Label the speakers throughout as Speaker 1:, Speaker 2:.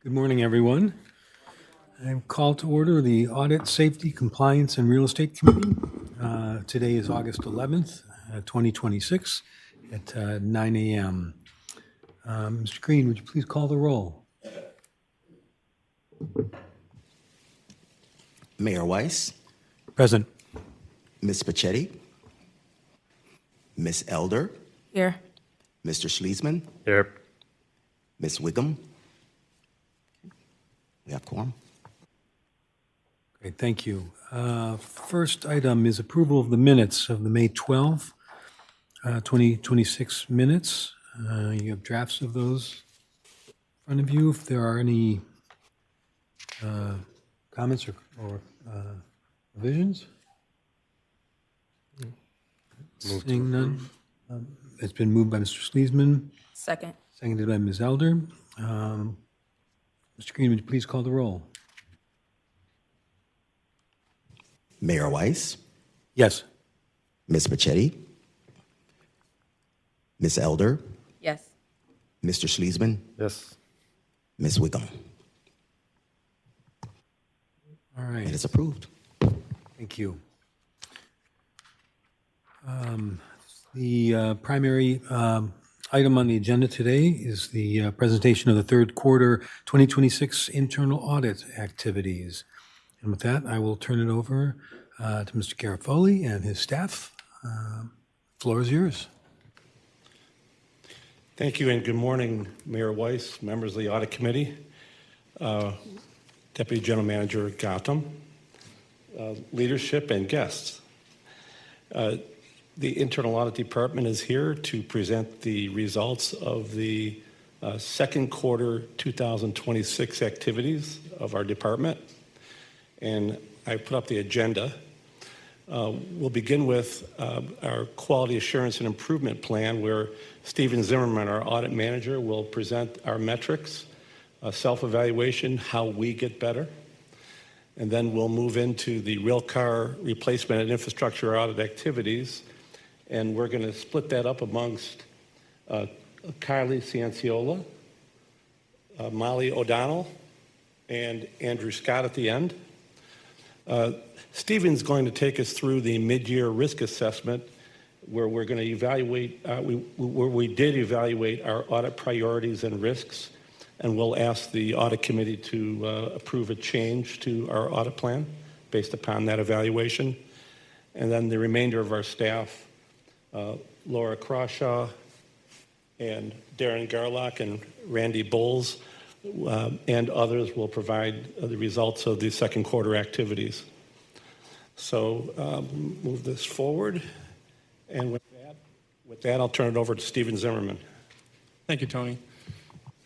Speaker 1: Good morning, everyone. I'm called to order the Audit, Safety, Compliance, and Real Estate Committee. Today is August 11th, 2026 at 9 a.m. Mr. Green, would you please call the roll?
Speaker 2: Mayor Weiss,
Speaker 1: Present.
Speaker 2: Ms. Pacetti, Ms. Elder,
Speaker 3: Here.
Speaker 2: Mr. Schliesman,
Speaker 4: Here.
Speaker 2: Ms. Wickham. We have quorum.
Speaker 1: Great, thank you. First item is approval of the minutes of the May 12th, 2026 minutes. You have drafts of those in front of you. If there are any comments or revisions? Seeing none. It's been moved by Mr. Schliesman,
Speaker 3: Second.
Speaker 1: seconded by Ms. Elder. Mr. Green, would you please call the roll?
Speaker 2: Mayor Weiss,
Speaker 1: Yes.
Speaker 2: Ms. Pacetti, Ms. Elder,
Speaker 3: Yes.
Speaker 2: Mr. Schliesman,
Speaker 4: Yes.
Speaker 2: Ms. Wickham.
Speaker 1: All
Speaker 2: It
Speaker 1: right,
Speaker 2: is approved.
Speaker 1: thank you. The primary item on the agenda today is the presentation of the third quarter 2026 internal audit activities. And with that, I will turn it over to Mr. Garofoli and his staff. Floor is yours.
Speaker 4: Thank you and good morning, Mayor Weiss, members of the Audit Committee, Deputy General Manager Gotham, leadership and guests. The Internal Audit Department is here to present the results of the second quarter 2026 activities of our department. And I put up the agenda. We'll begin with our Quality Assurance and Improvement Plan, where Stephen Zimmerman, our audit manager, will present our metrics, self-evaluation, how we get better. And then we'll move into the rail car replacement and infrastructure audit activities. And we're going to split that up amongst Kylie Cianciola, Molly O'Donnell, and Andrew Scott at the end. Stephen's going to take us through the mid-year risk assessment, where we're going to evaluate, where we did evaluate our audit priorities and risks, and we'll ask the audit committee to approve a change to our audit plan based upon that evaluation. And then the remainder of our staff, Laura Crawshaw and Darren Garlock and Randy Bowles and others will provide the results of the second quarter activities. So move this forward. And with that, I'll turn it over to Stephen Zimmerman.
Speaker 5: Thank you, Tony.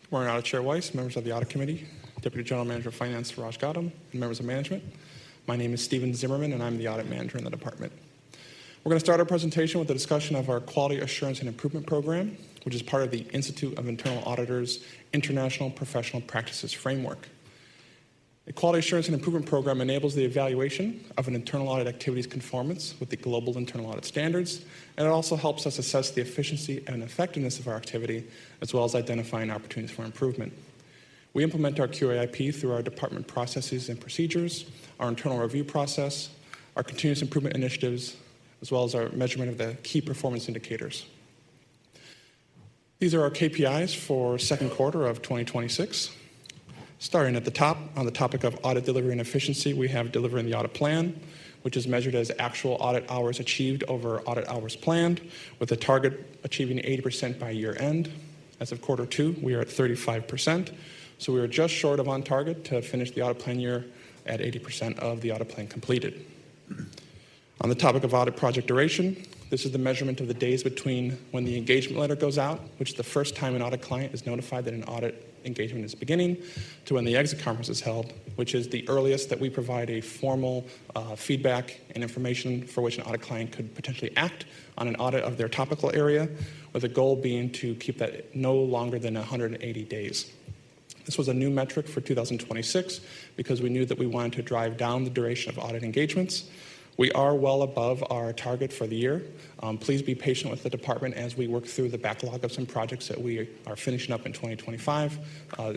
Speaker 5: Good morning, Audit Chair Weiss, members of the Audit Committee, Deputy General Manager of Finance, Raj Gautam, and members of management. My name is Stephen Zimmerman, and I'm the Audit Manager in the department. We're going to start our presentation with a discussion of our Quality Assurance and Improvement Program, which is part of the Institute of Internal Auditors International Professional Practices Framework. The Quality Assurance and Improvement Program enables the evaluation of an internal audit activity's conformance with the global internal audit standards, and it also helps us assess the efficiency and effectiveness of our activity, as well as identifying opportunities for improvement. We implement our QAIP through our department processes and procedures, our internal review process, our continuous improvement initiatives, as well as our measurement of the key performance indicators. These are our KPIs for second quarter of 2026. Starting at the top, on the topic of audit delivery and efficiency, we have delivering the audit plan, which is measured as actual audit hours achieved over audit hours planned, with a target achieving 80% by year end. As of quarter two, we are at 35%, so we are just short of on target to finish the audit plan year at 80% of the audit plan completed. On the topic of audit project duration, this is the measurement of the days between when the engagement letter goes out, which is the first time an audit client is notified that an audit engagement is beginning, to when the exit conference is held, which is the earliest that we provide a formal feedback and information for which an audit client could potentially act on an audit of their topical area, with a goal being to keep that no longer than 180 days. This was a new metric for 2026 because we knew that we wanted to drive down the duration of audit engagements. We are well above our target for the year. Please be patient with the department as we work through the backlog of some projects that we are finishing up in 2025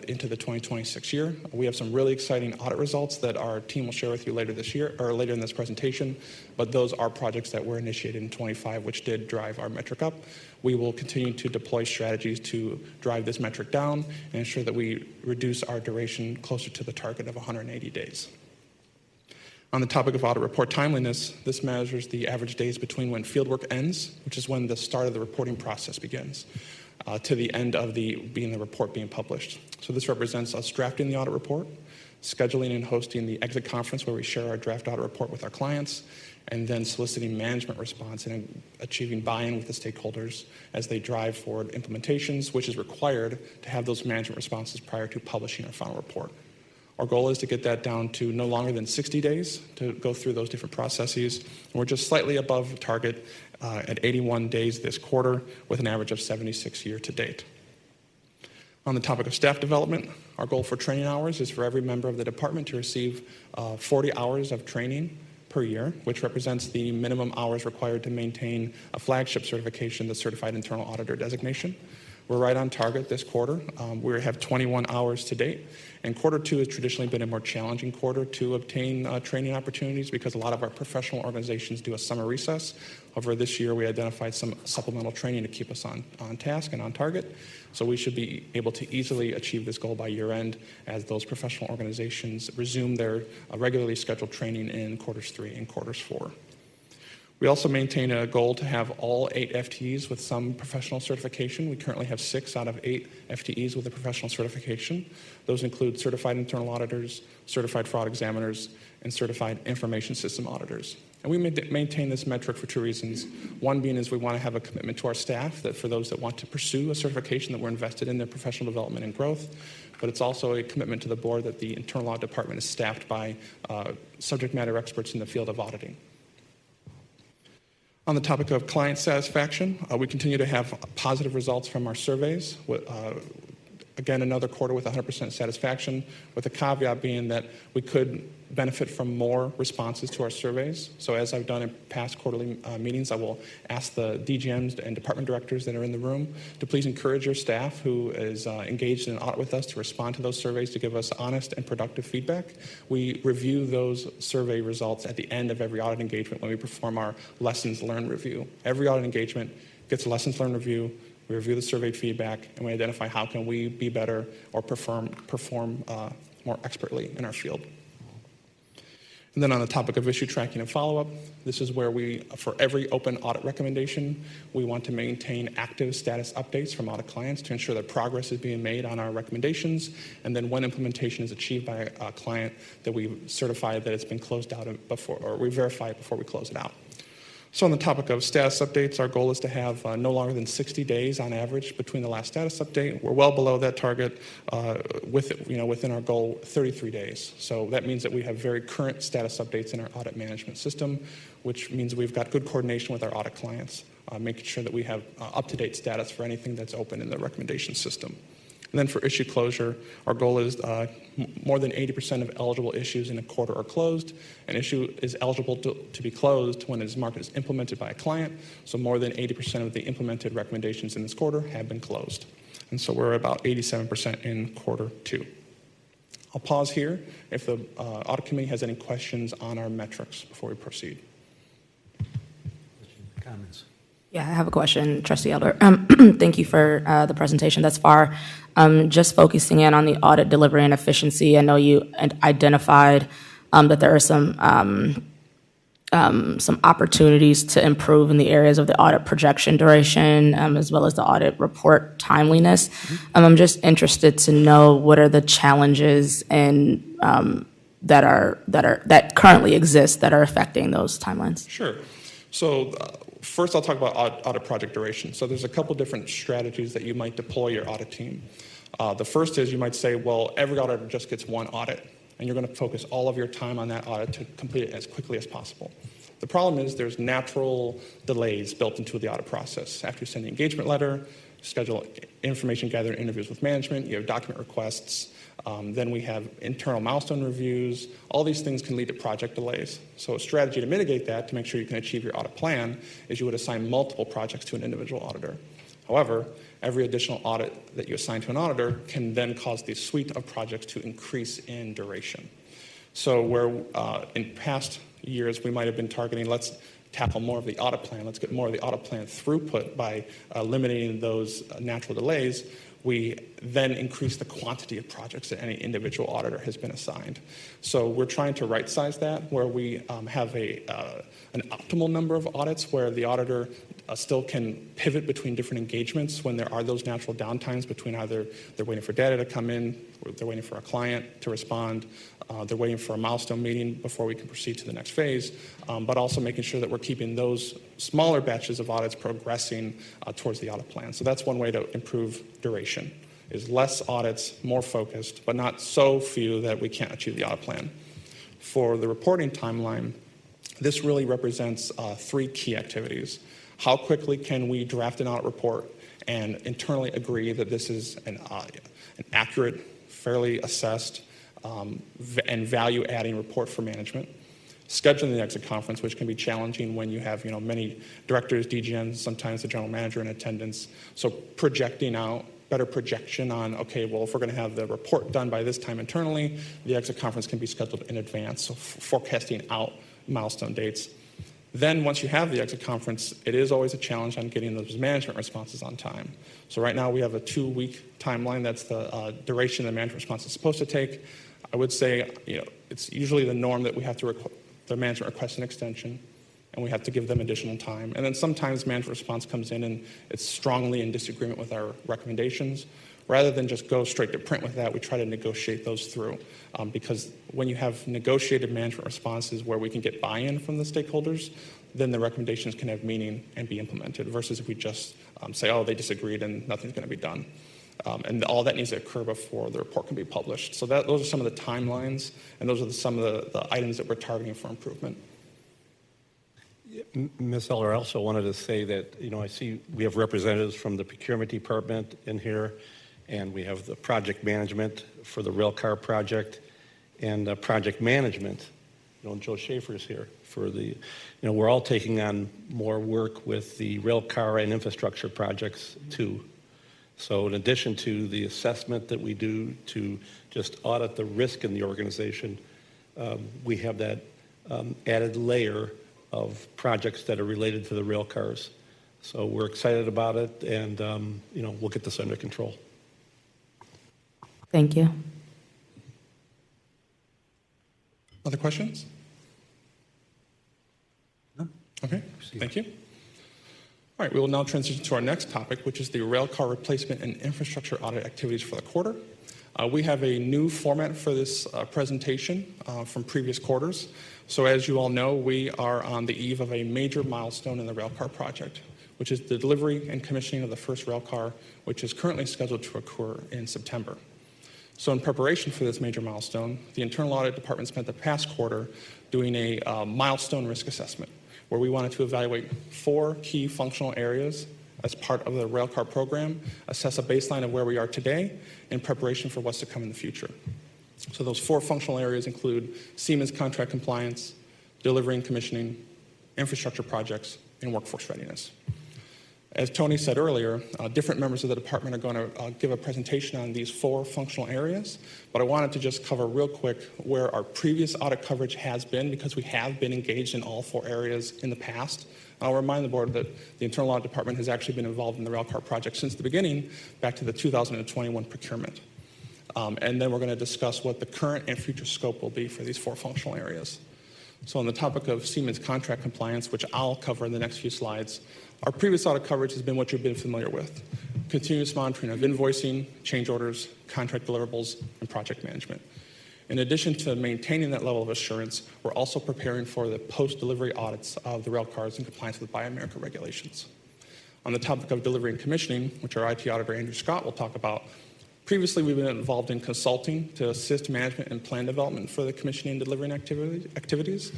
Speaker 5: into the 2026 year. We have some really exciting audit results that our team will share with you later this year or later in this presentation, but those are projects that were initiated in 25, which did drive our metric up. We will continue to deploy strategies to drive this metric down and ensure that we reduce our duration closer to the target of 180 days. On the topic of audit report timeliness, this measures the average days between when fieldwork ends, which is when the start of the reporting process begins, to the end of the report being published. So this represents us drafting the audit report, scheduling and hosting the exit conference where we share our draft audit report with our clients, and then soliciting management response and achieving buy-in with the stakeholders as they drive forward implementations, which is required to have those management responses prior to publishing our final report. Our goal is to get that down to no longer than 60 days to go through those different processes. And we're just slightly above target at 81 days this quarter with an average of 76 year to date. On the topic of staff development, our goal for training hours is for every member of the department to receive 40 hours of training per year, which represents the minimum hours required to maintain a flagship certification, the Certified Internal Auditor designation. We're right on target this quarter. We have 21 hours to date, and quarter two has traditionally been a more challenging quarter to obtain training opportunities because a lot of our professional organizations do a summer recess. However, this year we identified some supplemental training to keep us on task and on target, so we should be able to easily achieve this goal by year end as those professional organizations resume their regularly scheduled training in quarters 3 and quarters 4. We also maintain a goal to have all 8 FTEs with some professional certification. We currently have 6 out of 8 FTEs with a professional certification. Those include certified internal auditors, certified fraud examiners, and certified information system auditors. And we maintain this metric for 2 reasons. One being is we want to have a commitment to our staff that for those that want to pursue a certification that we're invested in their professional development and growth, but it's also a commitment to the board that the internal audit department is staffed by subject matter experts in the field of auditing. On the topic of client satisfaction, we continue to have positive results from our surveys. Again, another quarter with 100% satisfaction, with the caveat being that we could benefit from more responses to our surveys. So as I've done in past quarterly meetings, I will ask the DGMs and department directors that are in the room to please encourage your staff who is engaged in an audit with us to respond to those surveys to give us honest and productive feedback. We review those survey results at the end of every audit engagement when we perform our lessons learned review. Every audit engagement gets a lessons learned review. We review the surveyed feedback, and we identify how can we be better or perform more expertly in our field. And then on the topic of issue tracking and follow-up, this is where for every open audit recommendation, we want to maintain active status updates from audit clients to ensure that progress is being made on our recommendations, and then when implementation is achieved by a client, that we certify that it's been closed out before, or we verify it before we close it out. So on the topic of status updates, our goal is to have no longer than 60 days on average between the last status update. We're well below that target within our goal, 33 days. So that means that we have very current status updates in our audit management system, which means we've got good coordination with our audit clients, making sure that we have up-to-date status for anything that's open in the recommendation system. And then for issue closure, our goal is more than 80% of eligible issues in a quarter are closed. An issue is eligible to be closed when it is marked as implemented by a client. So more than 80% of the implemented recommendations in this quarter have been closed. And so we're about 87% in quarter 2. I'll pause here if the audit committee has any questions on our metrics before we proceed.
Speaker 1: Comments?
Speaker 3: Yeah, I have a question, Trustee Elder. Thank you for the presentation thus far. Just focusing in on the audit delivery and efficiency, I know you identified that there are some opportunities to improve in the areas of the audit projection duration, as well as the audit report timeliness. I'm just interested to know what are the challenges that currently exist that are affecting those timelines.
Speaker 5: Sure. So first I'll talk about audit project duration. So there's a couple different strategies that you might deploy your audit team. The first is you might say, well, every auditor just gets one audit, and you're going to focus all of your time on that audit to complete it as quickly as possible. The problem is there's natural delays built into the audit process. After you send the engagement letter, schedule information gathering interviews with management, you have document requests, Then we have internal milestone reviews. All these things can lead to project delays. So a strategy to mitigate that, to make sure you can achieve your audit plan, is you would assign multiple projects to an individual auditor. However, every additional audit that you assign to an auditor can then cause the suite of projects to increase in duration. So where in past years we might have been targeting, let's tackle more of the audit plan, let's get more of the audit plan throughput by eliminating those natural delays, we then increase the quantity of projects that any individual auditor has been assigned. So we're trying to right-size that, where we have an optimal number of audits where the auditor still can pivot between different engagements when there are those natural downtimes between either they're waiting for data to come in, or they're waiting for a client to respond, they're waiting for a milestone meeting before we can proceed to the next phase, but also making sure that we're keeping those smaller batches of audits progressing towards the audit plan. So that's one way to improve duration, is less audits, more focused, but not so few that we can't achieve the audit plan. For the reporting timeline, this really represents three key activities. How quickly can we draft an audit report and internally agree that this is an accurate, fairly assessed, and value-adding report for management? Scheduling the exit conference, which can be challenging when you have many directors, DGNs, sometimes the general manager in attendance. So projecting out, better projection on, okay, well, if we're going to have the report done by this time internally, the exit conference can be scheduled in advance, so forecasting out milestone dates. Then once you have the exit conference, it is always a challenge on getting those management responses on time. So right now we have a 2-week timeline. That's the duration the management response is supposed to take. I would say it's usually the norm that we have to the management request an extension, and we have to give them additional time. And then sometimes management response comes in and it's strongly in disagreement with our recommendations. Rather than just go straight to print with that, we try to negotiate those through. Because when you have negotiated management responses where we can get buy-in from the stakeholders, then the recommendations can have meaning and be implemented, versus if we just say, oh, they disagreed and nothing's going to be done. And all that needs to occur before the report can be published. So those are some of the timelines, and those are some of the items that we're targeting for improvement.
Speaker 4: Ms. Eller, I also wanted to say that, I see we have representatives from the procurement department in here, and we have the project management for the railcar project, and project management. Joe Schaefer's here for the, we're all taking on more work with the railcar and infrastructure projects too. So in addition to the assessment that we do to just audit the risk in the organization, we have that added layer of projects that are related to the rail cars. So we're excited about it, and we'll get this under control.
Speaker 3: Thank you.
Speaker 5: Other questions?
Speaker 1: No.
Speaker 5: Okay, thank you. All right, we will now transition to our next topic, which is the railcar replacement and infrastructure audit activities for the quarter. We have a new format for this presentation from previous quarters. So as you all know, we are on the eve of a major milestone in the railcar project, which is the delivery and commissioning of the first railcar, which is currently scheduled to occur in September. So in preparation for this major milestone, the Internal Audit Department spent the past quarter doing a milestone risk assessment, where we wanted to evaluate 4 key functional areas as part of the railcar program, assess a baseline of where we are today in preparation for what's to come in the future. So those 4 functional areas include Siemens contract compliance, delivery and commissioning, infrastructure projects, and workforce readiness. As Tony said earlier, different members of the department are going to give a presentation on these 4 functional areas, but I wanted to just cover real quick where our previous audit coverage has been, because we have been engaged in all 4 areas in the past. I'll remind the board that the Internal Audit Department has actually been involved in the railcar project since the beginning, back to the 2021 procurement. And then we're going to discuss what the current and future scope will be for these 4 functional areas. So on the topic of Siemens contract compliance, which I'll cover in the next few slides, our previous audit coverage has been what you've been familiar with: continuous monitoring of invoicing, change orders, contract deliverables, and project management. In addition to maintaining that level of assurance, we're also preparing for the post-delivery audits of the rail cars in compliance with Buy America regulations. On the topic of delivery and commissioning, which our IT auditor Andrew Scott will talk about, previously we've been involved in consulting to assist management and plan development for the commissioning and delivering activities.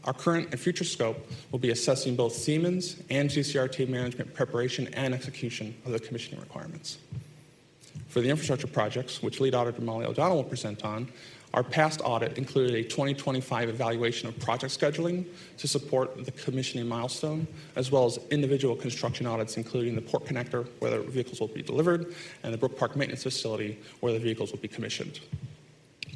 Speaker 5: Our current and future scope will be assessing both Siemens and GCRTA management preparation and execution of the commissioning requirements. For the infrastructure projects, which Lead Auditor Molly O'Donnell will present on, our past audit included a 2025 evaluation of project scheduling to support the commissioning milestone, as well as individual construction audits, including the port connector, where the vehicles will be delivered, and the Brook Park Maintenance Facility, where the vehicles will be commissioned.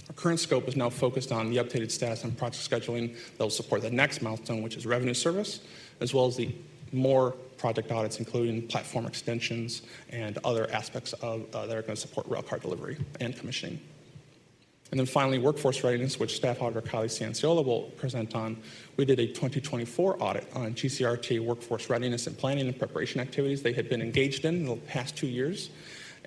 Speaker 5: Our current scope is now focused on the updated status on project scheduling that will support the next milestone, which is revenue service, as well as the more project audits, including platform extensions and other aspects of, that are going to support railcar delivery and commissioning. And then finally, workforce readiness, which Staff Auditor Kylie Sanciola will present on. We did a 2024 audit on GCRTA workforce readiness and planning and preparation activities they had been engaged in the past 2 years.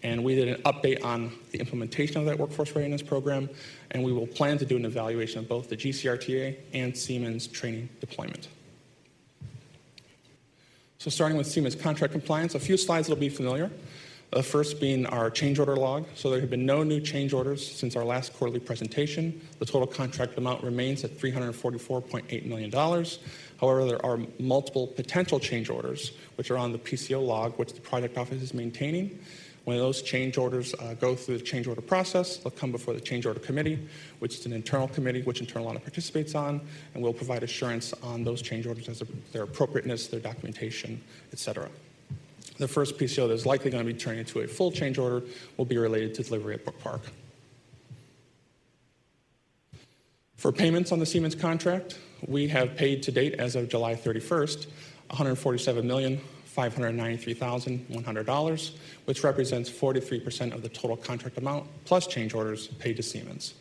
Speaker 5: And we did an update on the implementation of that workforce readiness program, and we will plan to do an evaluation of both the GCRTA and Siemens training deployment. So starting with Siemens contract compliance, a few slides that will be familiar. The first being our change order log. So there have been no new change orders since our last quarterly presentation. The total contract amount remains at $344.8 million. However, there are multiple potential change orders, which are on the PCO log, which the project office is maintaining. When those change orders go through the change order process, they'll come before the change order committee, which is an internal committee which internal audit participates on, and we'll provide assurance on those change orders as their appropriateness, their documentation, et cetera. The first PCO that is likely going to be turning into a full change order will be related to delivery at Brook Park. For payments on the Siemens contract, we have paid to date as of July 31st, $147,593,100, which represents 43% of the total contract amount, plus change orders paid to Siemens.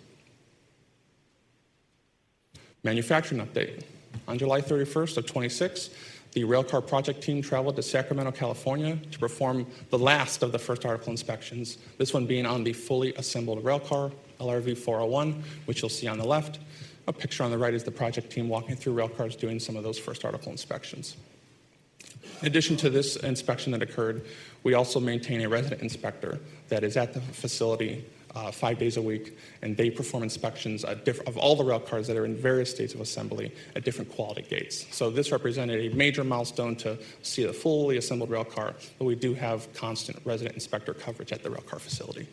Speaker 5: Manufacturing update. On July 31st of 26, the railcar project team traveled to Sacramento, California to perform the last of the first article inspections, this one being on the fully assembled railcar, LRV 401, which you'll see on the left. A picture on the right is the project team walking through railcars doing some of those first article inspections. In addition to this inspection that occurred, we also maintain a resident inspector that is at the facility 5 days a week, and they perform inspections of all the rail cars that are in various states of assembly at different quality gates. So this represented a major milestone to see a fully assembled rail car, but we do have constant resident inspector coverage at the rail car facility.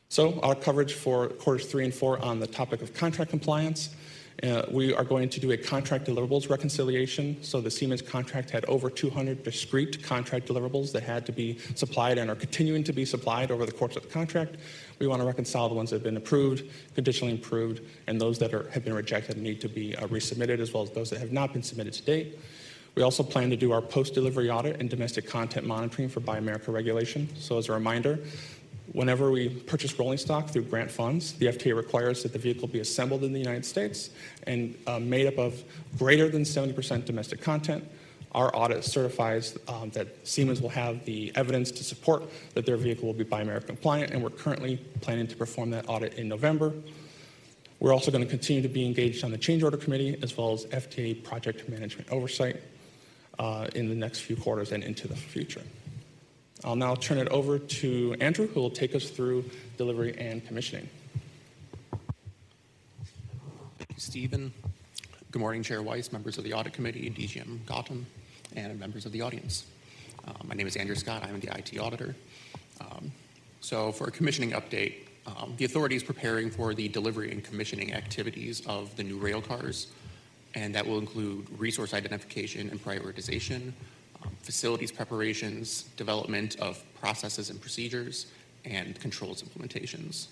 Speaker 5: So our coverage for quarters 3 and 4 on the topic of contract compliance. We are going to do a contract deliverables reconciliation. So the Siemens contract had over 200 discrete contract deliverables that had to be supplied and are continuing to be supplied over the course of the contract. We want to reconcile the ones that have been approved, conditionally approved, and those that have been rejected and need to be resubmitted, as well as those that have not been submitted to date. We also plan to do our post-delivery audit and domestic content monitoring for Buy America regulation. So as a reminder, whenever we purchase rolling stock through grant funds, the FTA requires that the vehicle be assembled in the United States and made up of greater than 70% domestic content. Our audit certifies that Siemens will have the evidence to support that their vehicle will be Buy America compliant, and we're currently planning to perform that audit in November. We're also going to continue to be engaged on the change order committee as well as FTA project management oversight in the next few quarters and into the future. I'll now turn it over to Andrew, who will take us through delivery and commissioning.
Speaker 6: Thank you, Stephen. Good morning, Chair Weiss, members of the Audit Committee, DGM Gautam, and members of the audience. My name is Andrew Scott. I'm the IT Auditor. So for a commissioning update, the authority is preparing for the delivery and commissioning activities of the new rail cars, and that will include resource identification and prioritization, facilities preparations, development of processes and procedures, and controls implementations.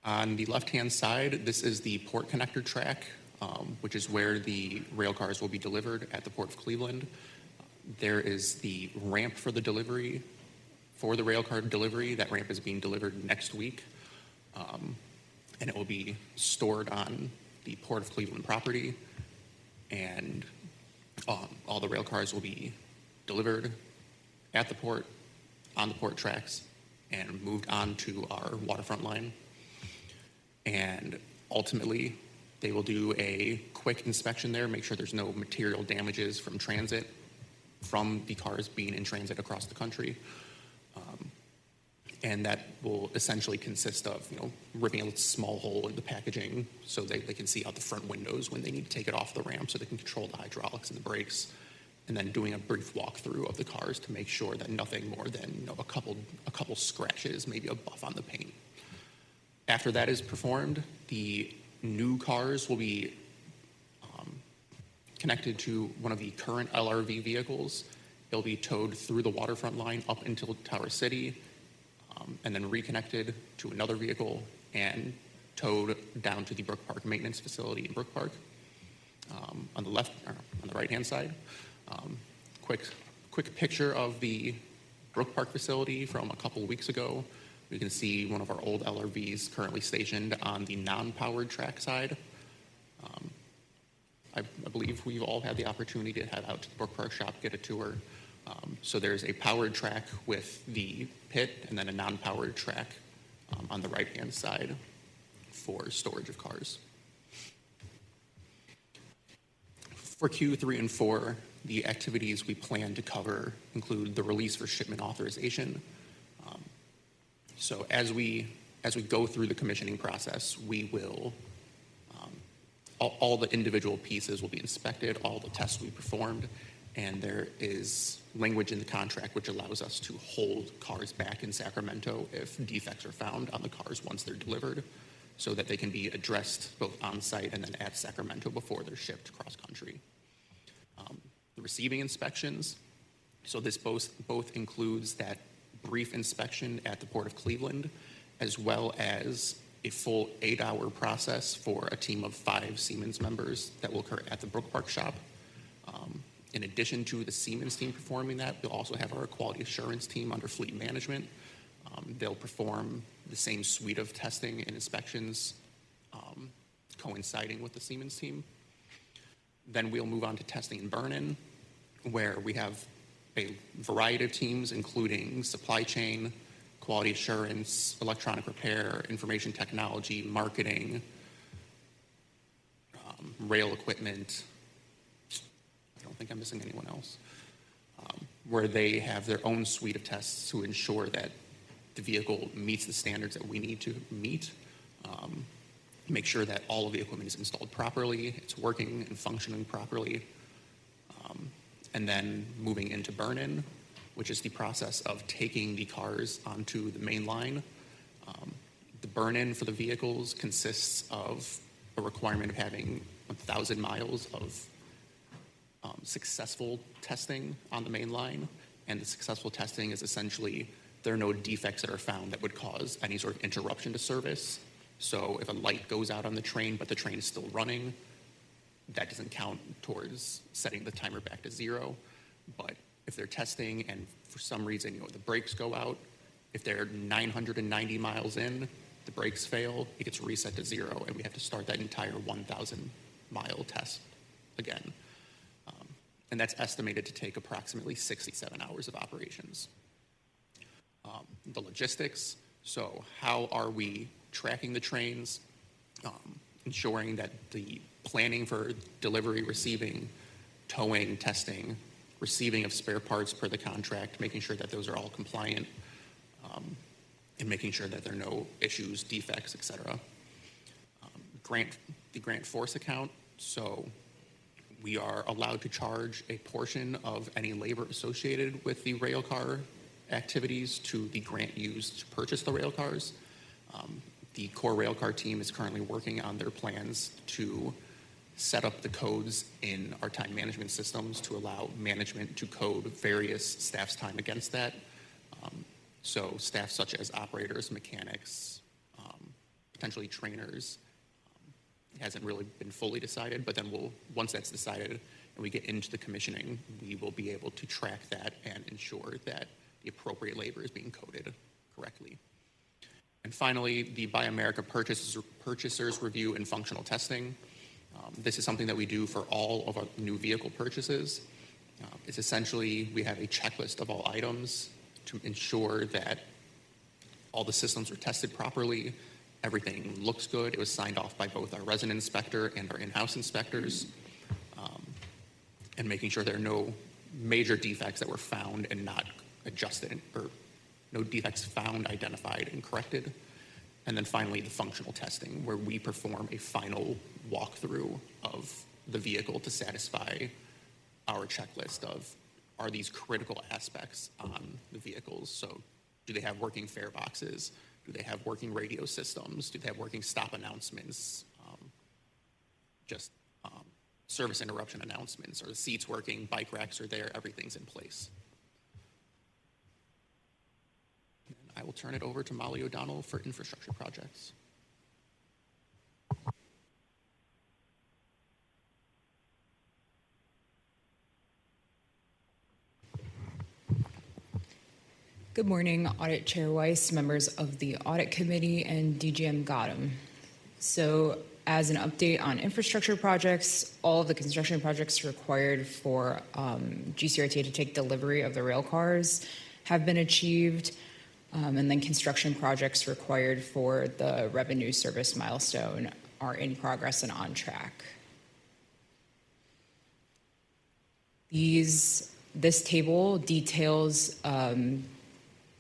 Speaker 6: On the left-hand side, this is the port connector track, which is where the rail cars will be delivered at the Port of Cleveland. There is the ramp for the delivery, for the rail car delivery. That ramp is being delivered next week, and it will be stored on the Port of Cleveland property, and all the rail cars will be delivered at the port, on the port tracks, and moved on to our waterfront line. And ultimately, they will do a quick inspection there, make sure there's no material damages from transit, from the cars being in transit across the country. And that will essentially consist of, ripping a small hole in the packaging so they can see out the front windows when they need to take it off the ramp so they can control the hydraulics and the brakes, and then doing a brief walkthrough of the cars to make sure that nothing more than a couple scratches, maybe a buff on the paint. After that is performed, the new cars will be connected to one of the current LRV vehicles. It'll be towed through the waterfront line up until Tower City, and then reconnected to another vehicle and towed down to the Brook Park maintenance facility in Brook Park. On the left, or on the right-hand side, quick picture of the Brook Park facility from a couple of weeks ago. We can see one of our old LRVs currently stationed on the non-powered track side. I believe we've all had the opportunity to head out to the Brook Park shop, get a tour. So there's a powered track with the pit and then a non-powered track on the right-hand side for storage of cars. For Q3 and 4, the activities we plan to cover include the release for shipment authorization. So as we go through the commissioning process, we will all the individual pieces will be inspected, all the tests we performed, and there is language in the contract which allows us to hold cars back in Sacramento if defects are found on the cars once they're delivered, so that they can be addressed both on site and then at Sacramento before they're shipped cross country. The receiving inspections, so this both includes that brief inspection at the Port of Cleveland, as well as a full 8-hour process for a team of 5 Siemens members that will occur at the Brook Park shop. In addition to the Siemens team performing that, we'll also have our quality assurance team under fleet management. They'll perform the same suite of testing and inspections coinciding with the Siemens team. Then we'll move on to testing and burn-in, where we have a variety of teams, including supply chain, quality assurance, electronic repair, information technology, marketing, rail equipment. I don't think I'm missing anyone else, where they have their own suite of tests to ensure that the vehicle meets the standards that we need to meet, make sure that all of the equipment is installed properly, it's working and functioning properly, and then moving into burn-in, which is the process of taking the cars onto the main line. The burn-in for the vehicles consists of a requirement of having 1,000 miles of successful testing on the main line, and the successful testing is essentially there are no defects that are found that would cause any sort of interruption to service. So if a light goes out on the train but the train is still running, that doesn't count towards setting the timer back to 0. But if they're testing and for some reason the brakes go out, if they're 990 miles in, the brakes fail, it gets reset to 0, and we have to start that entire 1,000-mile test again. And that's estimated to take approximately 67 hours of operations. The logistics, so how are we tracking the trains, ensuring that the planning for delivery, receiving, towing, testing, receiving of spare parts per the contract, making sure that those are all compliant, and making sure that there are no issues, defects, et cetera. The grant force account, so we are allowed to charge a portion of any labor associated with the rail car activities to the grant used to purchase the rail cars. The core railcar team is currently working on their plans to set up the codes in our time management systems to allow management to code various staff's time against that. So staff such as operators, mechanics, potentially trainers. It hasn't really been fully decided, but then once that's decided and we get into the commissioning, we will be able to track that and ensure that the appropriate labor is being coded correctly. And finally, the Buy America purchasers review and functional testing. This is something that we do for all of our new vehicle purchases. It's essentially, we have a checklist of all items to ensure that all the systems are tested properly, everything looks good. It was signed off by both our resident inspector and our in-house inspectors, and making sure there are no major defects that were found and not adjusted, or no defects found, identified, and corrected. And then finally, the functional testing, where we perform a final walkthrough of the vehicle to satisfy our checklist of, are these critical aspects on the vehicles? So do they have working fare boxes? Do they have working radio systems? Do they have working stop announcements? Just service interruption announcements? Are the seats working? Bike racks are there? Everything's in place. I will turn it over to Molly O'Donnell for infrastructure projects.
Speaker 7: Good morning, Audit Chair Weiss, members of the Audit Committee, and DGM Gotham. So as an update on infrastructure projects, all of the construction projects required for GCRTA to take delivery of the rail cars have been achieved, and then construction projects required for the revenue service milestone are in progress and on track. This table details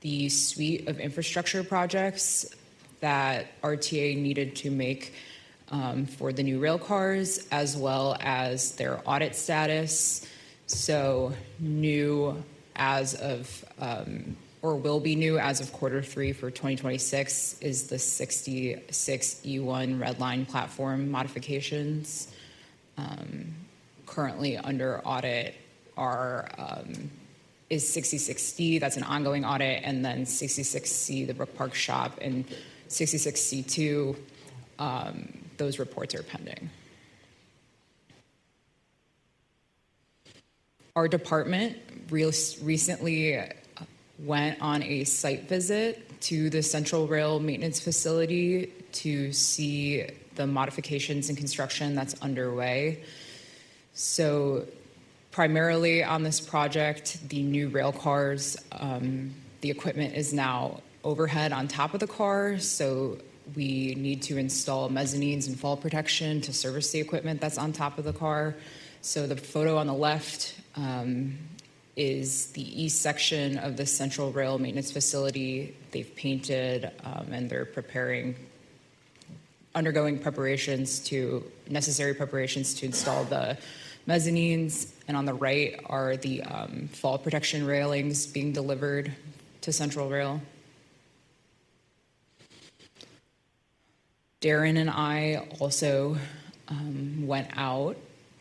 Speaker 7: the suite of infrastructure projects that RTA needed to make for the new rail cars, as well as their audit status. So new as of, or will be new as of Q3 for 2026 is the 66 E1 red line platform modifications. Currently under audit are is 66D, that's an ongoing audit, and then 66C, the Brook Park Shop, and 66C2, those reports are pending. Our department recently went on a site visit to the Central Rail Maintenance Facility to see the modifications and construction that's underway. So primarily on this project, the new rail cars, the equipment is now overhead on top of the car, so we need to install mezzanines and fall protection to service the equipment that's on top of the car. So the photo on the left is the east section of the Central Rail Maintenance Facility. They've painted and they're undergoing necessary preparations to install the mezzanines, and on the right are the fall protection railings being delivered to Central Rail. Darren and I also went out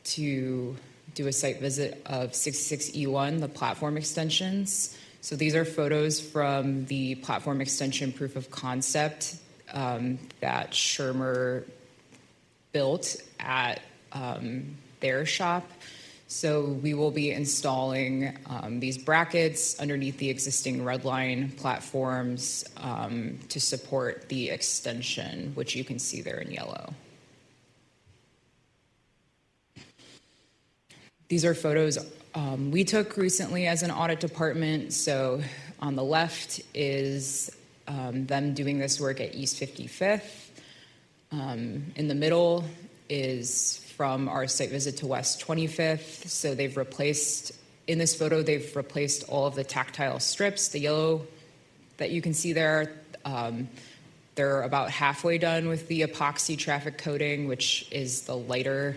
Speaker 7: to do a site visit of 66E1, the platform extensions. So these are photos from the platform extension proof of concept that Shermer built at their shop. So we will be installing these brackets underneath the existing red line platforms to support the extension, which you can see there in yellow. These are photos we took recently as an audit department. So on the left is them doing this work at East 55th. In the middle is from our site visit to West 25th. So in this photo, they've replaced all of the tactile strips, the yellow that you can see there. They're about halfway done with the epoxy traffic coating, which is the lighter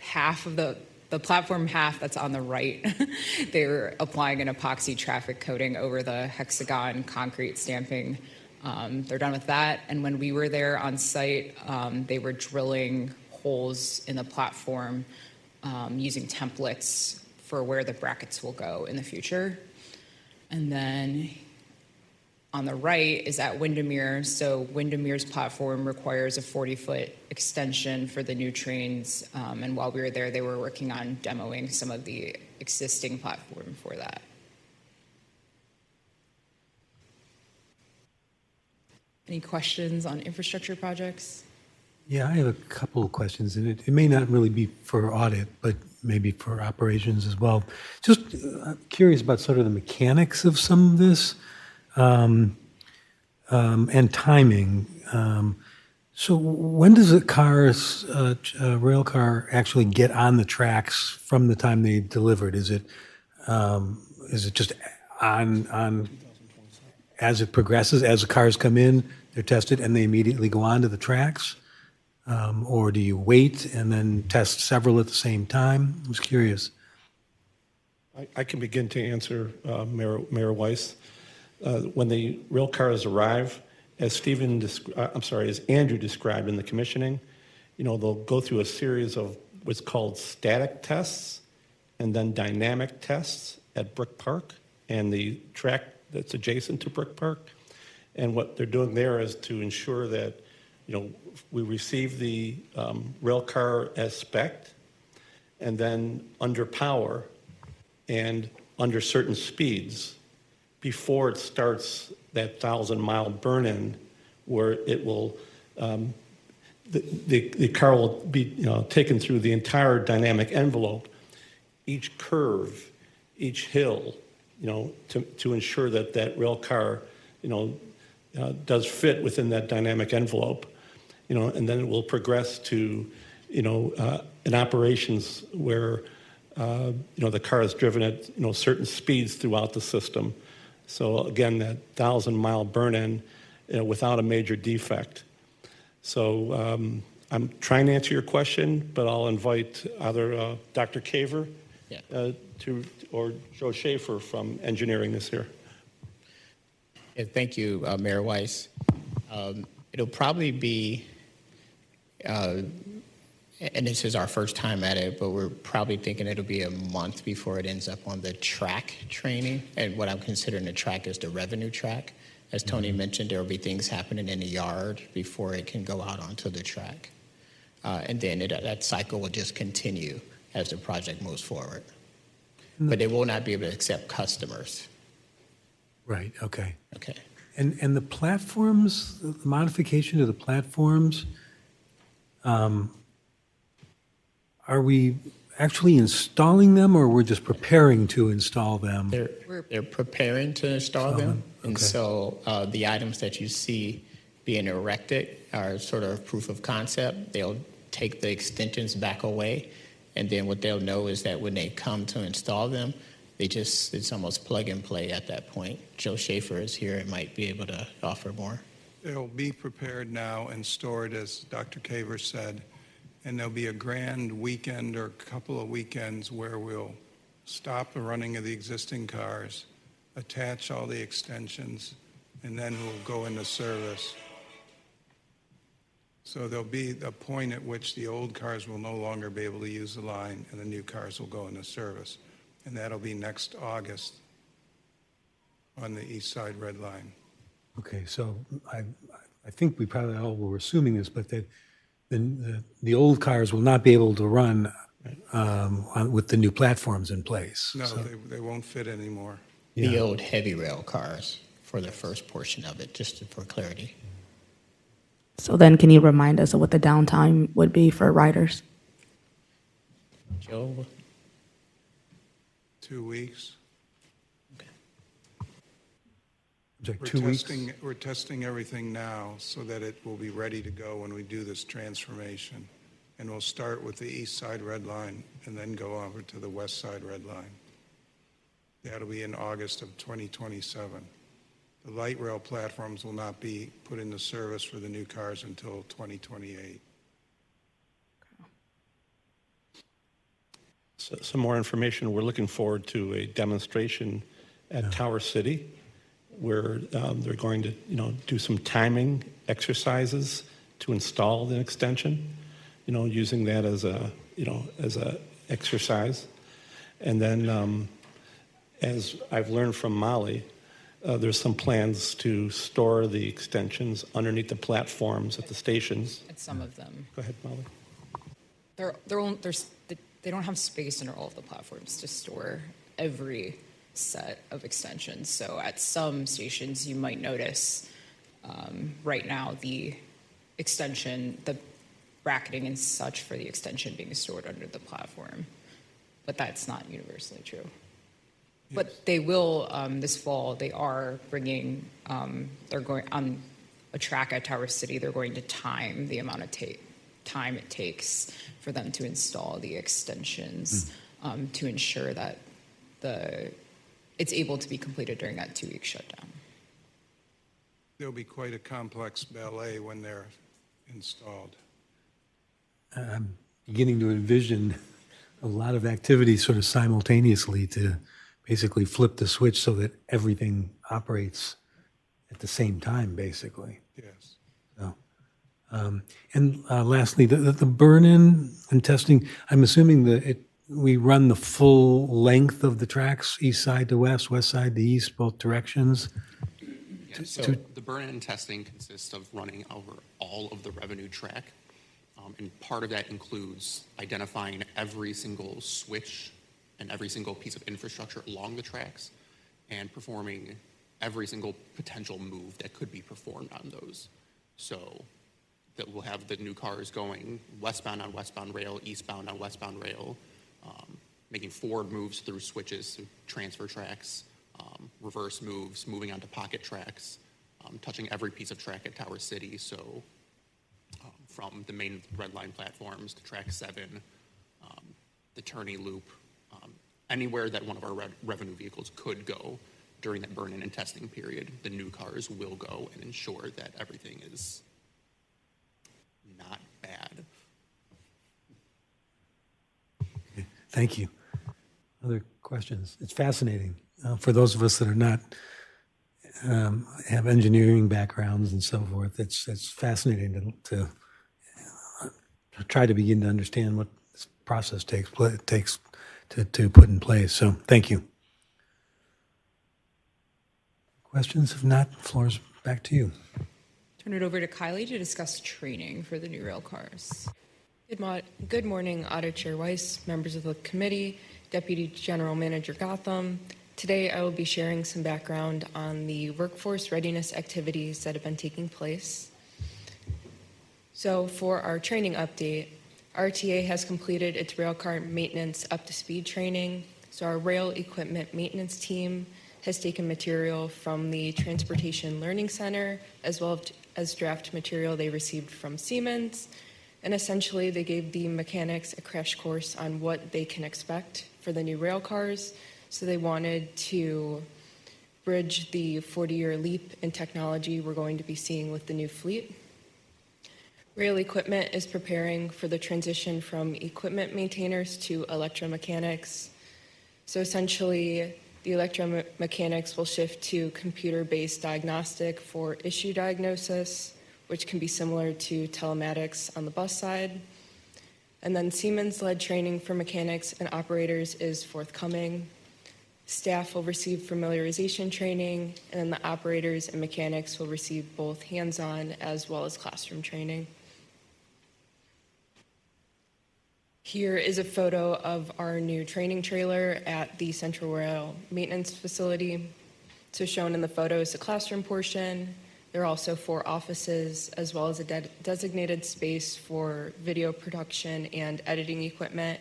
Speaker 7: half of the platform half that's on the right. They're applying an epoxy traffic coating over the hexagon concrete stamping. They're done with that, and when we were there on site, they were drilling holes in the platform using templates for where the brackets will go in the future. And then on the right is at Windermere. So Windermere's platform requires a 40-foot extension for the new trains, and while we were there, they were working on demoing some of the existing platform for that. Any questions on infrastructure projects?
Speaker 1: Yeah, I have a couple of questions, and it may not really be for audit, but maybe for operations as well. Just curious about sort of the mechanics of some of this and timing. So when does a rail car actually get on the tracks from the time they delivered? Is it just on as it progresses, as the cars come in, they're tested, and they immediately go on to the tracks? Or do you wait and then test several at the same time? I was curious.
Speaker 4: I can begin to answer, Mayor Weiss. When the rail cars arrive, as as Andrew described in the commissioning, they'll go through a series of what's called static tests and then dynamic tests at Brook Park and the track that's adjacent to Brook Park. And what they're doing there is to ensure that, we receive the rail car as spec'd, and then under power and under certain speeds before it starts that 1,000-mile burn-in, where it will the car will be taken through the entire dynamic envelope, each curve, each hill, to ensure that that rail car does fit within that dynamic envelope, and then it will progress to in operations where the car is driven at certain speeds throughout the system. So again, that 1,000-mile burn-in without a major defect. So I'm trying to answer your question, but I'll invite either Dr. Kaver or Joe Schaefer from engineering this here.
Speaker 8: Yeah, thank you, Mayor Weiss. It'll probably be, and this is our first time at it, but we're probably thinking it'll be a month before it ends up on the track training. And what I'm considering the track is the revenue track. As Tony mentioned, there will be things happening in the yard before it can go out onto the track. And then that cycle will just continue as the project moves forward. But they will not be able to accept customers.
Speaker 1: Right, okay.
Speaker 8: Okay.
Speaker 1: And the platforms, the modification to the platforms, are we actually installing them, or we're just preparing to install them?
Speaker 8: They're preparing to install them. And
Speaker 1: okay.
Speaker 8: so the items that you see being erected are sort of proof of concept. They'll take the extensions back away, and then what they'll know is that when they come to install them, it's almost plug and play at that point. Joe Schaefer is here and might be able to offer more.
Speaker 9: They'll be prepared now and stored, as Dr. Kaver said, and there'll be a grand weekend or a couple of weekends where we'll stop the running of the existing cars, attach all the extensions, and then we'll go into service. So there'll be a point at which the old cars will no longer be able to use the line and the new cars will go into service. And that'll be next August on the East Side Red Line.
Speaker 1: Okay, so I think we probably all were assuming this, but that the old cars will not be able to run with the new platforms in place.
Speaker 9: No,
Speaker 1: so,
Speaker 9: they won't fit anymore.
Speaker 8: The old heavy rail cars for the first portion of it, just for clarity.
Speaker 3: So then can you remind us of what the downtime would be for riders?
Speaker 8: Joe?
Speaker 9: 2 weeks.
Speaker 1: like 2 weeks?
Speaker 9: We're testing everything now so that it will be ready to go when we do this transformation. And we'll start with the East Side Red Line and then go over to the West Side Red Line. That'll be in August of 2027. The light rail platforms will not be put into service for the new cars until 2028.
Speaker 4: So, some more information. We're looking forward to a demonstration at Tower City, where they're going to, do some timing exercises to install the extension. Using that as a exercise, and then as I've learned from Molly, there's some plans to store the extensions underneath the platforms at the stations.
Speaker 7: At some of them.
Speaker 4: Go ahead, Molly.
Speaker 7: They don't have space under all of the platforms to store every set of extensions. So at some stations, you might notice right now the extension, the bracketing and such for the extension being stored under the platform. But that's not universally true. Yes. But they will, this fall, they are bringing, they're going on a track at Tower City, they're going to time the amount of time it takes for them to install the extensions to ensure that it's able to be completed during that 2-week shutdown.
Speaker 9: There'll be quite a complex ballet when they're installed.
Speaker 1: I'm beginning to envision a lot of activities sort of simultaneously to basically flip the switch so that everything operates at the same time, basically.
Speaker 9: Yes.
Speaker 1: So, and lastly, the burn-in and testing, I'm assuming that we run the full length of the tracks, east side to west side to east, both directions.
Speaker 6: Yeah, so the burn-in testing consists of running over all of the revenue track. And part of that includes identifying every single switch and every single piece of infrastructure along the tracks and performing every single potential move that could be performed on those. So that we'll have the new cars going westbound on westbound rail, eastbound on westbound rail, making forward moves through switches, through transfer tracks, reverse moves, moving onto pocket tracks, touching every piece of track at Tower City. So from the main red line platforms to track 7, the tourney loop, anywhere that one of our revenue vehicles could go during that burn-in and testing period, the new cars will go and ensure that everything is not bad.
Speaker 1: Okay, thank you. Other questions? It's fascinating. For those of us that are not have engineering backgrounds and so forth, it's fascinating to try to begin to understand what this process takes to put in place. So thank you. Questions? If not, the floor is back to you.
Speaker 10: Turn it over to Kylie to discuss training for the new rail cars. Good morning, Audit Chair Weiss, members of the committee, Deputy General Manager Gotham. Today, I will be sharing some background on the workforce readiness activities that have been taking place. So for our training update, RTA has completed its railcar maintenance up-to-speed training. So our rail equipment maintenance team has taken material from the Transportation Learning Center as well as draft material they received from Siemens. And essentially, they gave the mechanics a crash course on what they can expect for the new rail cars. So they wanted to bridge the 40-year leap in technology we're going to be seeing with the new fleet. Rail equipment is preparing for the transition from equipment maintainers to electromechanics. So essentially, the electromechanics will shift to computer-based diagnostic for issue diagnosis, which can be similar to telematics on the bus side. And then Siemens-led training for mechanics and operators is forthcoming. Staff will receive familiarization training, and then the operators and mechanics will receive both hands-on as well as classroom training. Here is a photo of our new training trailer at the Central Rail Maintenance Facility. So shown in the photo is the classroom portion. There are also 4 offices, as well as a designated space for video production and editing equipment.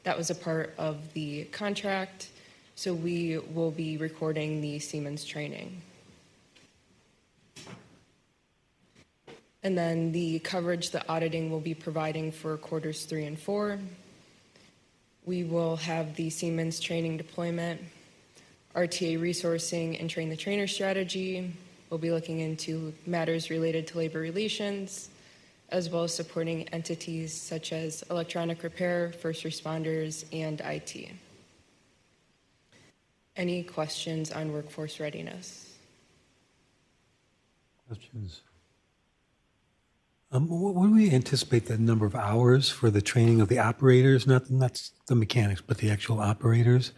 Speaker 10: That was a part of the contract. So we will be recording the Siemens training. And then the coverage the auditing will be providing for quarters 3 and 4. We will have the Siemens training deployment, RTA resourcing and train the trainer strategy. We'll be looking into matters related to labor relations, as well as supporting entities such as electronic repair, first responders, and IT. Any questions on workforce readiness?
Speaker 1: Questions? What do we anticipate the number of hours for the training of the operators, not the mechanics, but the actual operators?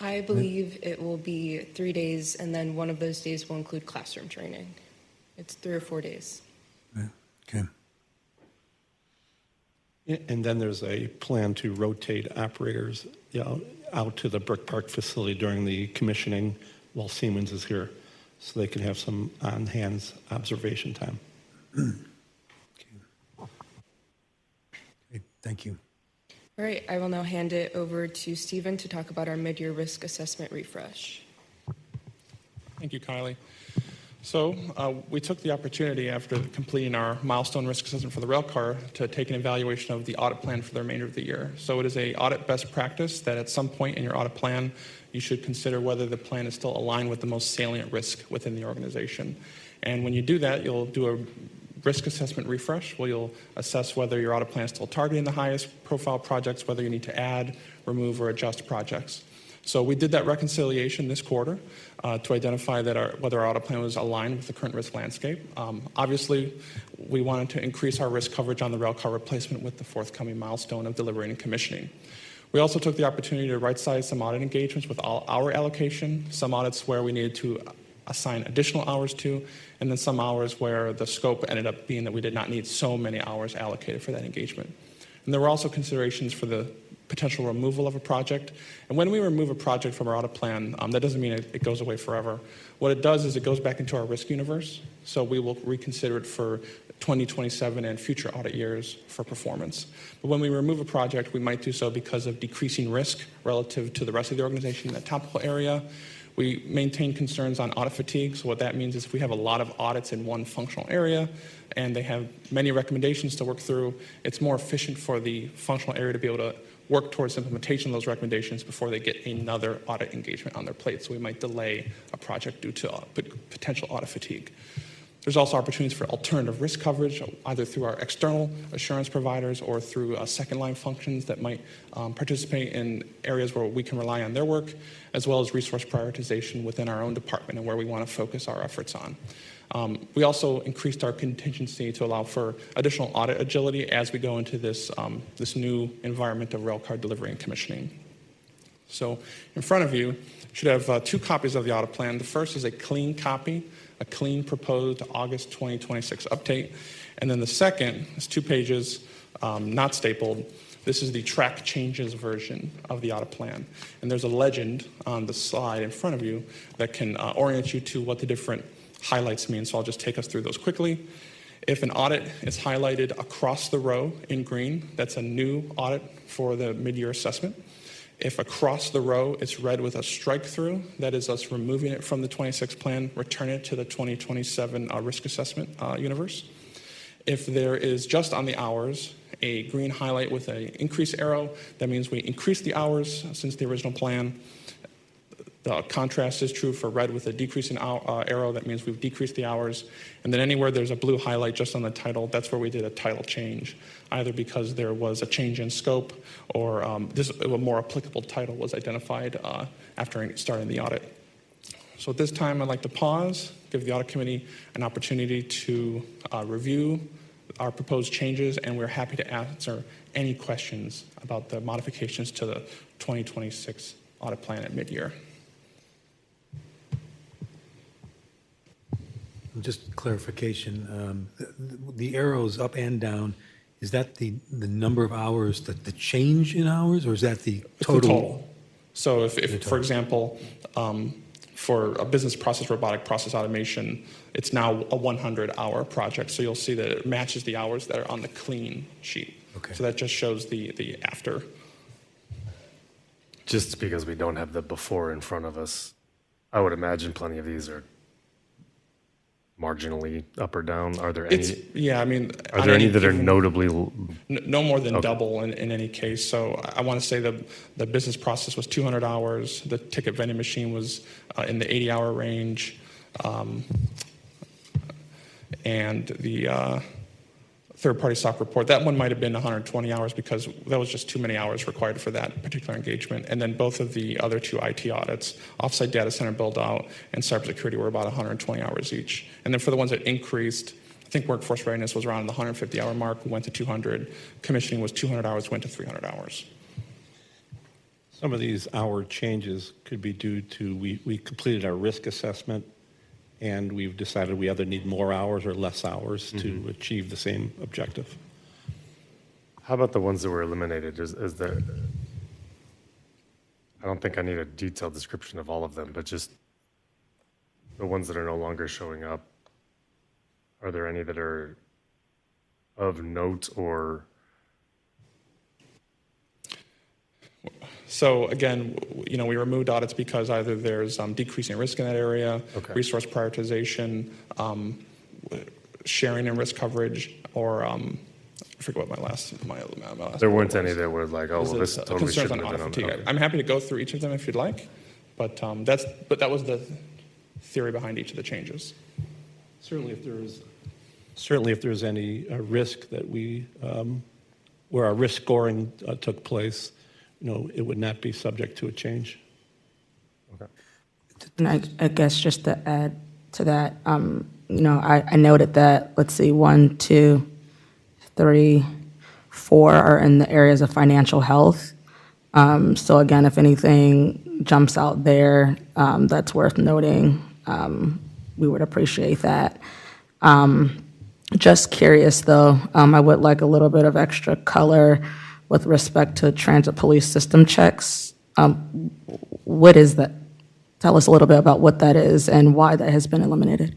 Speaker 10: I believe it will be 3 days, and then one of those days will include classroom training. It's 3 or 4 days.
Speaker 1: Okay.
Speaker 4: And then there's a plan to rotate operators, out to the Brick Park facility during the commissioning while Siemens is here, so they can have some on-hands observation time.
Speaker 1: Okay, thank you.
Speaker 10: All right, I will now hand it over to Stephen to talk about our mid-year risk assessment refresh.
Speaker 5: Thank you, Kylie. So we took the opportunity after completing our milestone risk assessment for the rail car to take an evaluation of the audit plan for the remainder of the year. So it is a audit best practice that at some point in your audit plan, you should consider whether the plan is still aligned with the most salient risk within the organization. And when you do that, you'll do a risk assessment refresh, where you'll assess whether your audit plan is still targeting the highest profile projects, whether you need to add, remove, or adjust projects. So we did that reconciliation this quarter to identify that whether our audit plan was aligned with the current risk landscape. Obviously, we wanted to increase our risk coverage on the rail car replacement with the forthcoming milestone of delivering and commissioning. We also took the opportunity to right-size some audit engagements with all hour allocation, some audits where we needed to assign additional hours to, and then some hours where the scope ended up being that we did not need so many hours allocated for that engagement. And there were also considerations for the potential removal of a project. And when we remove a project from our audit plan, that doesn't mean it goes away forever. What it does is it goes back into our risk universe, so we will reconsider it for 2027 and future audit years for performance. But when we remove a project, we might do so because of decreasing risk relative to the rest of the organization in that topical area. We maintain concerns on audit fatigue. So what that means is if we have a lot of audits in one functional area and they have many recommendations to work through, it's more efficient for the functional area to be able to work towards implementation of those recommendations before they get another audit engagement on their plate. So we might delay a project due to potential audit fatigue. There's also opportunities for alternative risk coverage, either through our external assurance providers or through second-line functions that might participate in areas where we can rely on their work, as well as resource prioritization within our own department and where we want to focus our efforts on. We also increased our contingency to allow for additional audit agility as we go into this new environment of railcar delivery and commissioning. So in front of you should have 2 copies of the audit plan. The first is a clean copy, a clean proposed August 2026 update. And then the second is 2 pages, not stapled. This is the track changes version of the audit plan. And there's a legend on the slide in front of you that can orient you to what the different highlights mean. So I'll just take us through those quickly. If an audit is highlighted across the row in green, that's a new audit for the mid-year assessment. If across the row it's red with a strike through, that is us removing it from the 26 plan, return it to the 2027 risk assessment universe. If there is just on the hours a green highlight with an increase arrow, that means we increased the hours since the original plan. The contrast is true for red with a decrease in arrow, that means we've decreased the hours. And then anywhere there's a blue highlight just on the title, that's where we did a title change, either because there was a change in scope or a more applicable title was identified after starting the audit. So at this time, I'd like to pause, give the audit committee an opportunity to review our proposed changes, and we're happy to answer any questions about the modifications to the 2026 audit plan at mid-year.
Speaker 1: Just clarification, the arrows up and down, is that the number of hours, the change in hours, or is that the total?
Speaker 5: It's the total. So if for example, for a business process robotic process automation, it's now a 100-hour project. So you'll see that it matches the hours that are on the clean sheet.
Speaker 1: Okay.
Speaker 5: So that just shows the after.
Speaker 11: Just because we don't have the before in front of us, I would imagine plenty of these are marginally up or down. Are there any?
Speaker 5: Yeah, I mean,
Speaker 11: are there any that are notably?
Speaker 5: No more than double in any case. So I want to say the business process was 200 hours. The ticket vending machine was in the 80-hour range, and the third-party stock report, that one might have been 120 hours because that was just too many hours required for that particular engagement. And then both of the other 2 IT audits, offsite data center build-out and cybersecurity, were about 120 hours each. And then for the ones that increased, I think workforce readiness was around the 150-hour mark. We went to 200. Commissioning was 200 hours, went to 300 hours.
Speaker 4: Some of these hour changes could be due to we completed our risk assessment, and we've decided we either need more hours or less hours to achieve the same objective.
Speaker 11: How about the ones that were eliminated? Is there? I don't think I need a detailed description of all of them, but just the ones that are no longer showing up. Are there any that are of note or?
Speaker 5: So again, we removed audits because either there's decreasing risk in that area, resource prioritization, sharing and risk coverage, or I forget what my last
Speaker 11: there weren't any that were like, oh, well, this totally
Speaker 5: concerns
Speaker 11: shouldn't
Speaker 5: on
Speaker 11: have
Speaker 5: audit
Speaker 11: been on.
Speaker 5: fatigue. I'm happy to go through each of them if you'd like, but that was the theory behind each of the changes.
Speaker 4: Certainly, if there is certainly if there's any risk that where our risk scoring took place, it would not be subject to a change.
Speaker 3: And I guess just to add to that, I noted that, let's see, 1, 2, 3, 4 are in the areas of financial health. So again, if anything jumps out there that's worth noting, we would appreciate that. Just curious, though, I would like a little bit of extra color with respect to transit police system checks. What is that? Tell us a little bit about what that is and why that has been eliminated.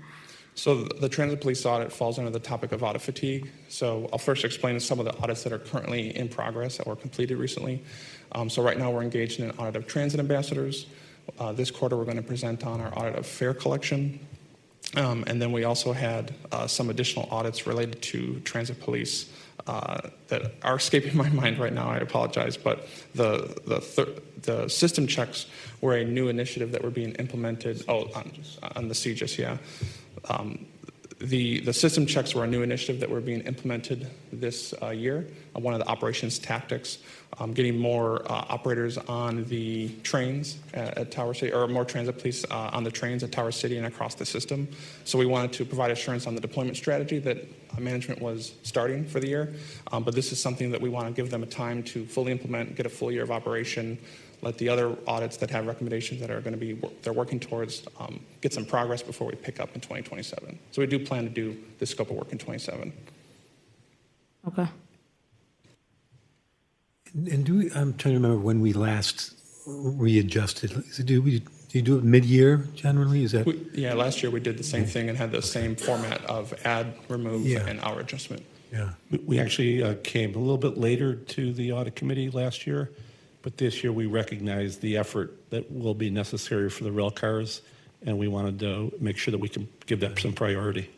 Speaker 5: So the transit police audit falls under the topic of audit fatigue. So I'll first explain some of the audits that are currently in progress that were completed recently. So right now we're engaged in an audit of transit ambassadors. This quarter we're going to present on our audit of fare collection. And then we also had some additional audits related to transit police that are escaping my mind right now. I apologize, but the system checks were a new initiative that were being implemented. On the CGIS, yeah. The system checks were a new initiative that were being implemented this year. One of the operations tactics, getting more operators on the trains at Tower City, or more transit police on the trains at Tower City and across the system. So we wanted to provide assurance on the deployment strategy that management was starting for the year. But this is something that we want to give them a time to fully implement, get a full year of operation, let the other audits that have recommendations that are going to be they're working towards get some progress before we pick up in 2027. So we do plan to do this scope of work in 27.
Speaker 3: Okay.
Speaker 1: And I'm trying to remember when we last readjusted. Do you do it mid-year generally? Is that?
Speaker 5: Yeah, last year we did the same thing and had the same format of add, remove,
Speaker 1: Yeah.
Speaker 5: and hour adjustment.
Speaker 1: Yeah.
Speaker 4: We actually came a little bit later to the audit committee last year, but this year we recognized the effort that will be necessary for the rail cars, and we wanted to make sure that we can give that some priority.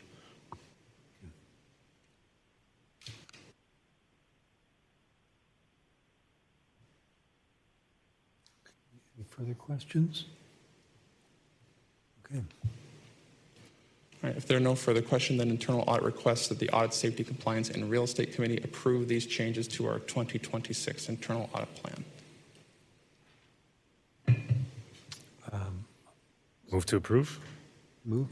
Speaker 1: Any further questions? Okay.
Speaker 5: All right, if there are no further questions, then internal audit requests that the Audit, Safety, Compliance, and Real Estate Committee approve these changes to our 2026 internal audit plan.
Speaker 11: Move to approve?
Speaker 1: Move.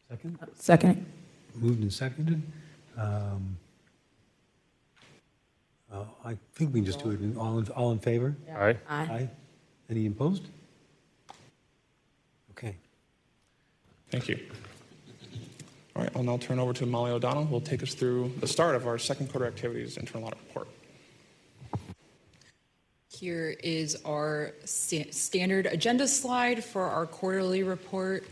Speaker 1: Second?
Speaker 3: Second.
Speaker 1: Moved and seconded. I think we can just do it in all in favor?
Speaker 11: Aye.
Speaker 3: Aye.
Speaker 1: Any opposed? Okay.
Speaker 5: Thank you. All right, I'll now turn over to Molly O'Donnell, who will take us through the start of our second quarter activities internal audit report.
Speaker 7: Here is our standard agenda slide for our quarterly report.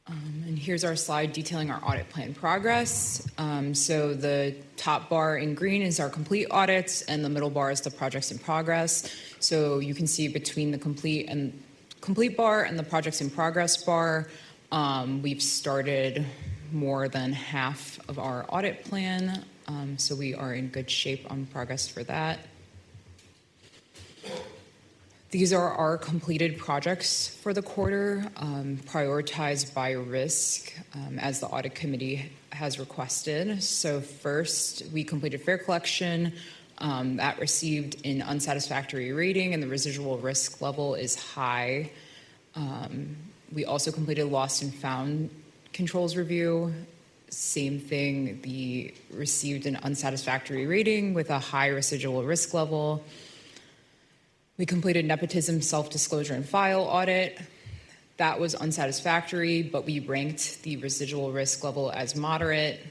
Speaker 7: And here's our slide detailing our audit plan progress. So the top bar in green is our complete audits, and the middle bar is the projects in progress. So you can see between the complete bar and the projects in progress bar, we've started more than half of our audit plan. So we are in good shape on progress for that. These are our completed projects for the quarter, prioritized by risk, as the audit committee has requested. So first, we completed fare collection. That received an unsatisfactory rating, and the residual risk level is high. We also completed lost and found controls review. Same thing, received an unsatisfactory rating with a high residual risk level. We completed nepotism, self-disclosure, and file audit. That was unsatisfactory, but we ranked the residual risk level as moderate.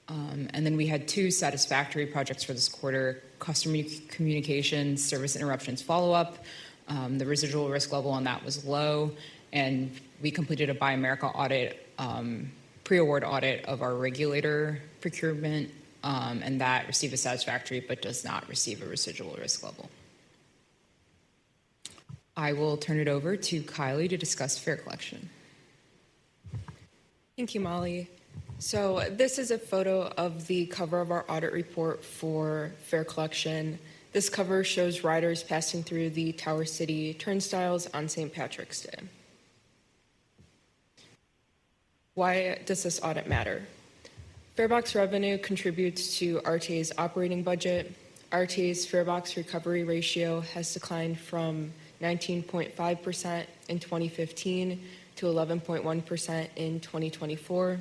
Speaker 7: And then we had 2 satisfactory projects for this quarter: customer communication, service interruptions follow-up. The residual risk level on that was low, and we completed a Buy America audit, pre-award audit of our regulator procurement, and that received a satisfactory but does not receive a residual risk level. I will turn it over to Kylie to discuss fare collection.
Speaker 10: Thank you, Molly. So this is a photo of the cover of our audit report for fare collection. This cover shows riders passing through the Tower City turnstiles on St. Patrick's Day. Why does this audit matter? Farebox revenue contributes to RTA's operating budget. RTA's farebox recovery ratio has declined from 19.5% in 2015 to 11.1% in 2024.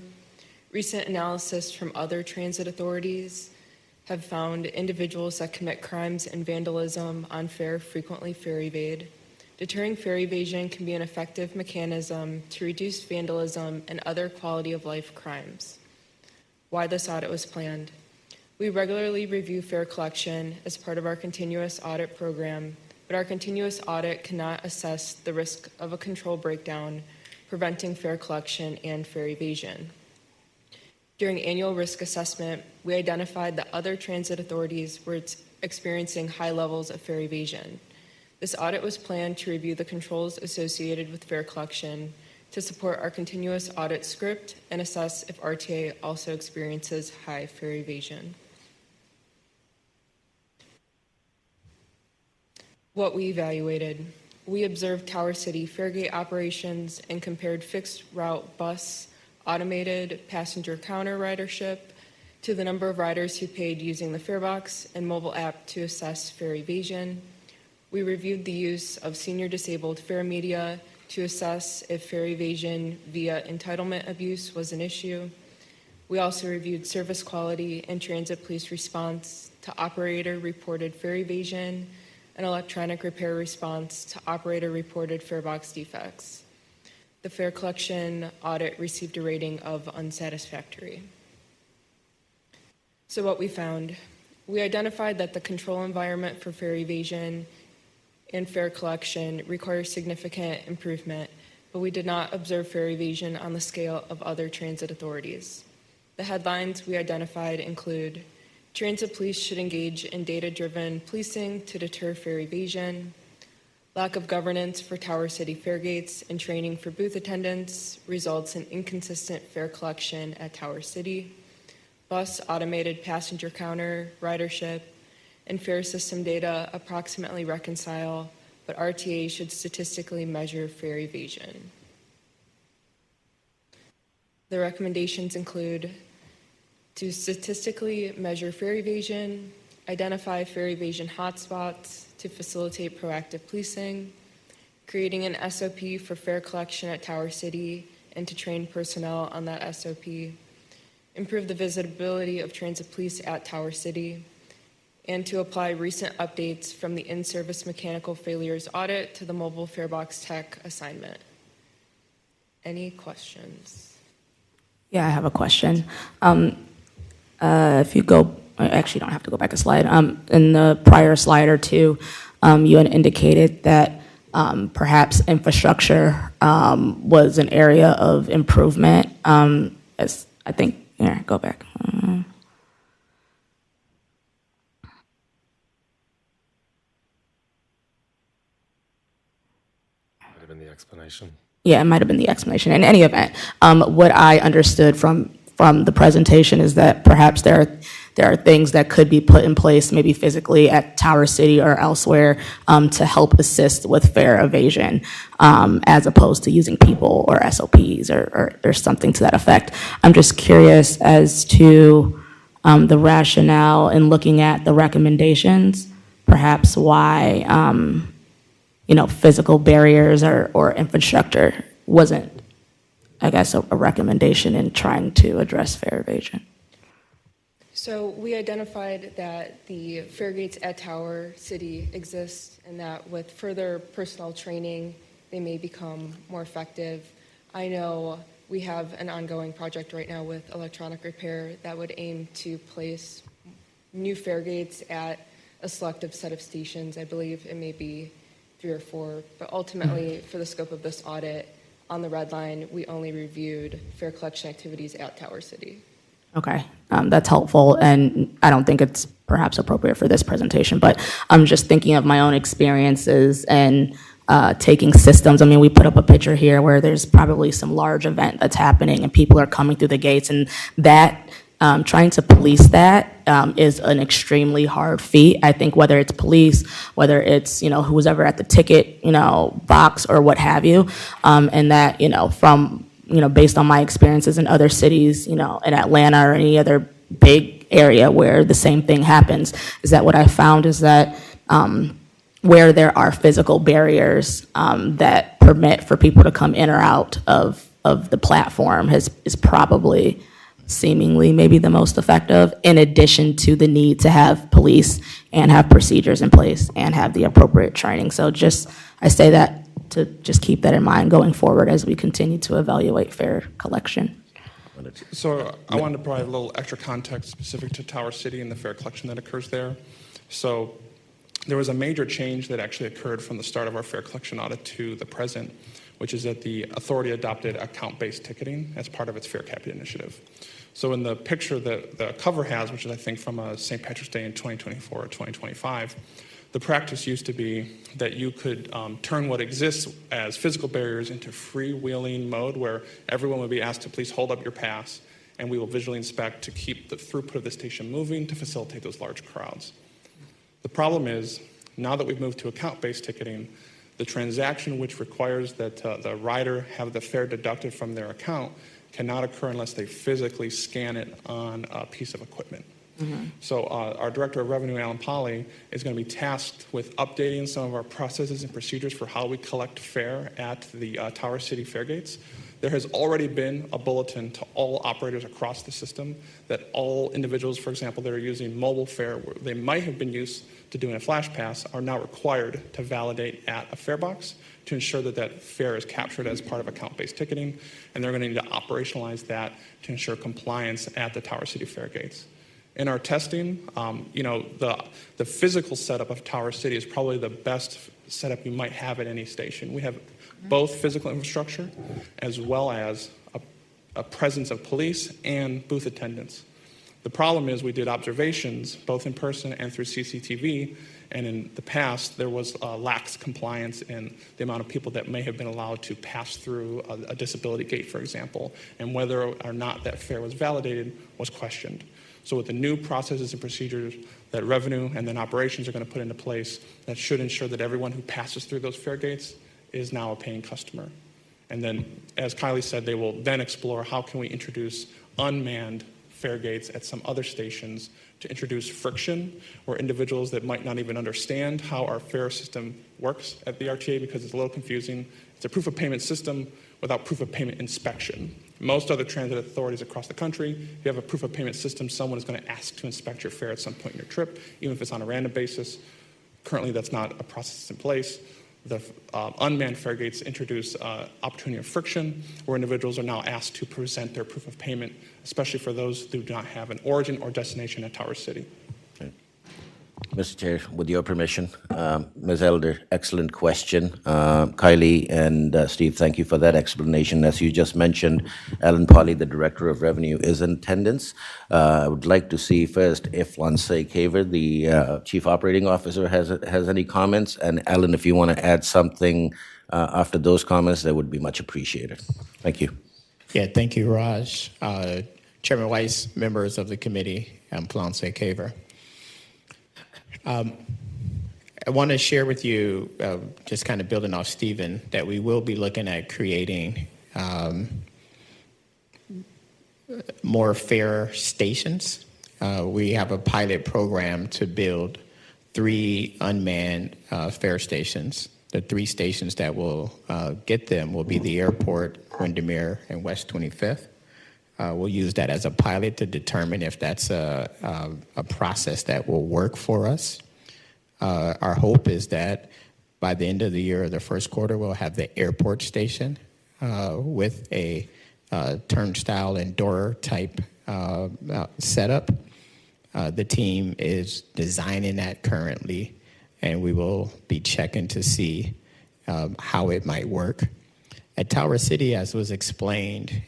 Speaker 10: Recent analysis from other transit authorities have found individuals that commit crimes and vandalism on fare frequently fare evade. Deterring fare evasion can be an effective mechanism to reduce vandalism and other quality of life crimes. Why this audit was planned. We regularly review fare collection as part of our continuous audit program, but our continuous audit cannot assess the risk of a control breakdown, preventing fare collection and fare evasion. During annual risk assessment, we identified that other transit authorities were experiencing high levels of fare evasion. This audit was planned to review the controls associated with fare collection, to support our continuous audit script, and assess if RTA also experiences high fare evasion. What we evaluated. We observed Tower City Faregate operations and compared fixed route bus automated passenger counter ridership to the number of riders who paid using the farebox and mobile app to assess fare evasion. We reviewed the use of senior disabled fare media to assess if fare evasion via entitlement abuse was an issue. We also reviewed service quality and transit police response to operator reported fare evasion and electronic repair response to operator reported farebox defects. The fare collection audit received a rating of unsatisfactory. So what we found, we identified that the control environment for fare evasion and fare collection requires significant improvement, but we did not observe fare evasion on the scale of other transit authorities. The headlines we identified include: transit police should engage in data-driven policing to deter fare evasion, lack of governance for Tower City fare gates and training for booth attendants results in inconsistent fare collection at Tower City, bus automated passenger counter ridership and fare system data approximately reconcile, but RTA should statistically measure fare evasion. The recommendations include to statistically measure fare evasion, identify fare evasion hotspots to facilitate proactive policing, creating an SOP for fare collection at Tower City and to train personnel on that SOP, improve the visibility of transit police at Tower City, and to apply recent updates from the in-service mechanical failures audit to the mobile farebox tech assignment. Any questions?
Speaker 3: Yeah, I have a question. If you go, actually, you don't have to go back a slide. In the prior slide or two, you had indicated that perhaps infrastructure was an area of improvement. As I think, here, go back.
Speaker 11: Might have been the explanation.
Speaker 3: Yeah, it might have been the explanation. In any event, what I understood from the presentation is that perhaps there are things that could be put in place, maybe physically at Tower City or elsewhere, to help assist with fare evasion, as opposed to using people or SOPs or something to that effect. I'm just curious as to the rationale in looking at the recommendations, perhaps why physical barriers or infrastructure wasn't, I guess, a recommendation in trying to address fare evasion.
Speaker 10: So we identified that the fare gates at Tower City exist and that with further personnel training, they may become more effective. I know we have an ongoing project right now with electronic repair that would aim to place new fare gates at a selective set of stations. I believe it may be 3 or 4, but ultimately, for the scope of this audit, on the red line, we only reviewed fare collection activities at Tower City.
Speaker 3: Okay, that's helpful, and I don't think it's perhaps appropriate for this presentation, but I'm just thinking of my own experiences and taking systems. I mean, we put up a picture here where there's probably some large event that's happening and people are coming through the gates, and that trying to police that is an extremely hard feat. I think whether it's police, whether it's, who's ever at the ticket, box or what have you, and that, from, based on my experiences in other cities, in Atlanta or any other big area where the same thing happens, is that what I found is that where there are physical barriers that permit for people to come in or out of the platform is probably seemingly maybe the most effective, in addition to the need to have police and have procedures in place and have the appropriate training. So I say that to just keep that in mind going forward as we continue to evaluate fare collection.
Speaker 5: So I wanted to provide a little extra context specific to Tower City and the fare collection that occurs there. So there was a major change that actually occurred from the start of our fare collection audit to the present, which is that the authority adopted account-based ticketing as part of its fare capping initiative. So in the picture that the cover has, which is I think from St. Patrick's Day in 2024 or 2025, the practice used to be that you could turn what exists as physical barriers into freewheeling mode, where everyone would be asked to please hold up your pass, and we will visually inspect to keep the throughput of the station moving to facilitate those large crowds. The problem is, now that we've moved to account-based ticketing, the transaction which requires that the rider have the fare deducted from their account cannot occur unless they physically scan it on a piece of equipment. Mm-hmm. So our Director of Revenue, Alan Polly, is going to be tasked with updating some of our processes and procedures for how we collect fare at the Tower City fare gates. There has already been a bulletin to all operators across the system that all individuals, for example, that are using mobile fare, where they might have been used to doing a flash pass, are now required to validate at a fare box to ensure that that fare is captured as part of account-based ticketing, and they're going to need to operationalize that to ensure compliance at the Tower City fare gates. In our testing, the physical setup of Tower City is probably the best setup you might have at any station. We have both physical infrastructure as well as a presence of police and booth attendants. The problem is we did observations both in person and through CCTV, and in the past there was lax compliance in the amount of people that may have been allowed to pass through a disability gate, for example, and whether or not that fare was validated was questioned. So with the new processes and procedures that revenue and then operations are going to put into place, that should ensure that everyone who passes through those fare gates is now a paying customer. And then, as Kylie said, they will then explore how can we introduce unmanned fare gates at some other stations to introduce friction, where individuals that might not even understand how our fare system works at the RTA, because it's a little confusing. It's a proof of payment system without proof of payment inspection. Most other transit authorities across the country, if you have a proof of payment system, someone is going to ask to inspect your fare at some point in your trip, even if it's on a random basis. Currently, that's not a process in place. The unmanned fare gates introduce opportunity of friction, where individuals are now asked to present their proof of payment, especially for those who do not have an origin or destination at Tower City.
Speaker 12: Mr. Chair, with your permission, Ms. Elder, excellent question. Kylie and Steve, thank you for that explanation. As you just mentioned, Alan Polly, the Director of Revenue, is in attendance. I would like to see first if Lansay Caver, the Chief Operating Officer, has any comments. And Alan, if you want to add something after those comments, that would be much appreciated. Thank you.
Speaker 8: Yeah, thank you, Raj. Chairman Weiss, members of the committee, I'm Lansay Caver. I want to share with you, just kind of building off Stephen, that we will be looking at creating more fare stations. We have a pilot program to build 3 unmanned fare stations. The 3 stations that will get them will be the airport, Windermere, and West 25th. We'll use that as a pilot to determine if that's a process that will work for us. Our hope is that by the end of the year or the first quarter, we'll have the airport station with a turnstile and door type setup. The team is designing that currently, and we will be checking to see how it might work. At Tower City, as was explained,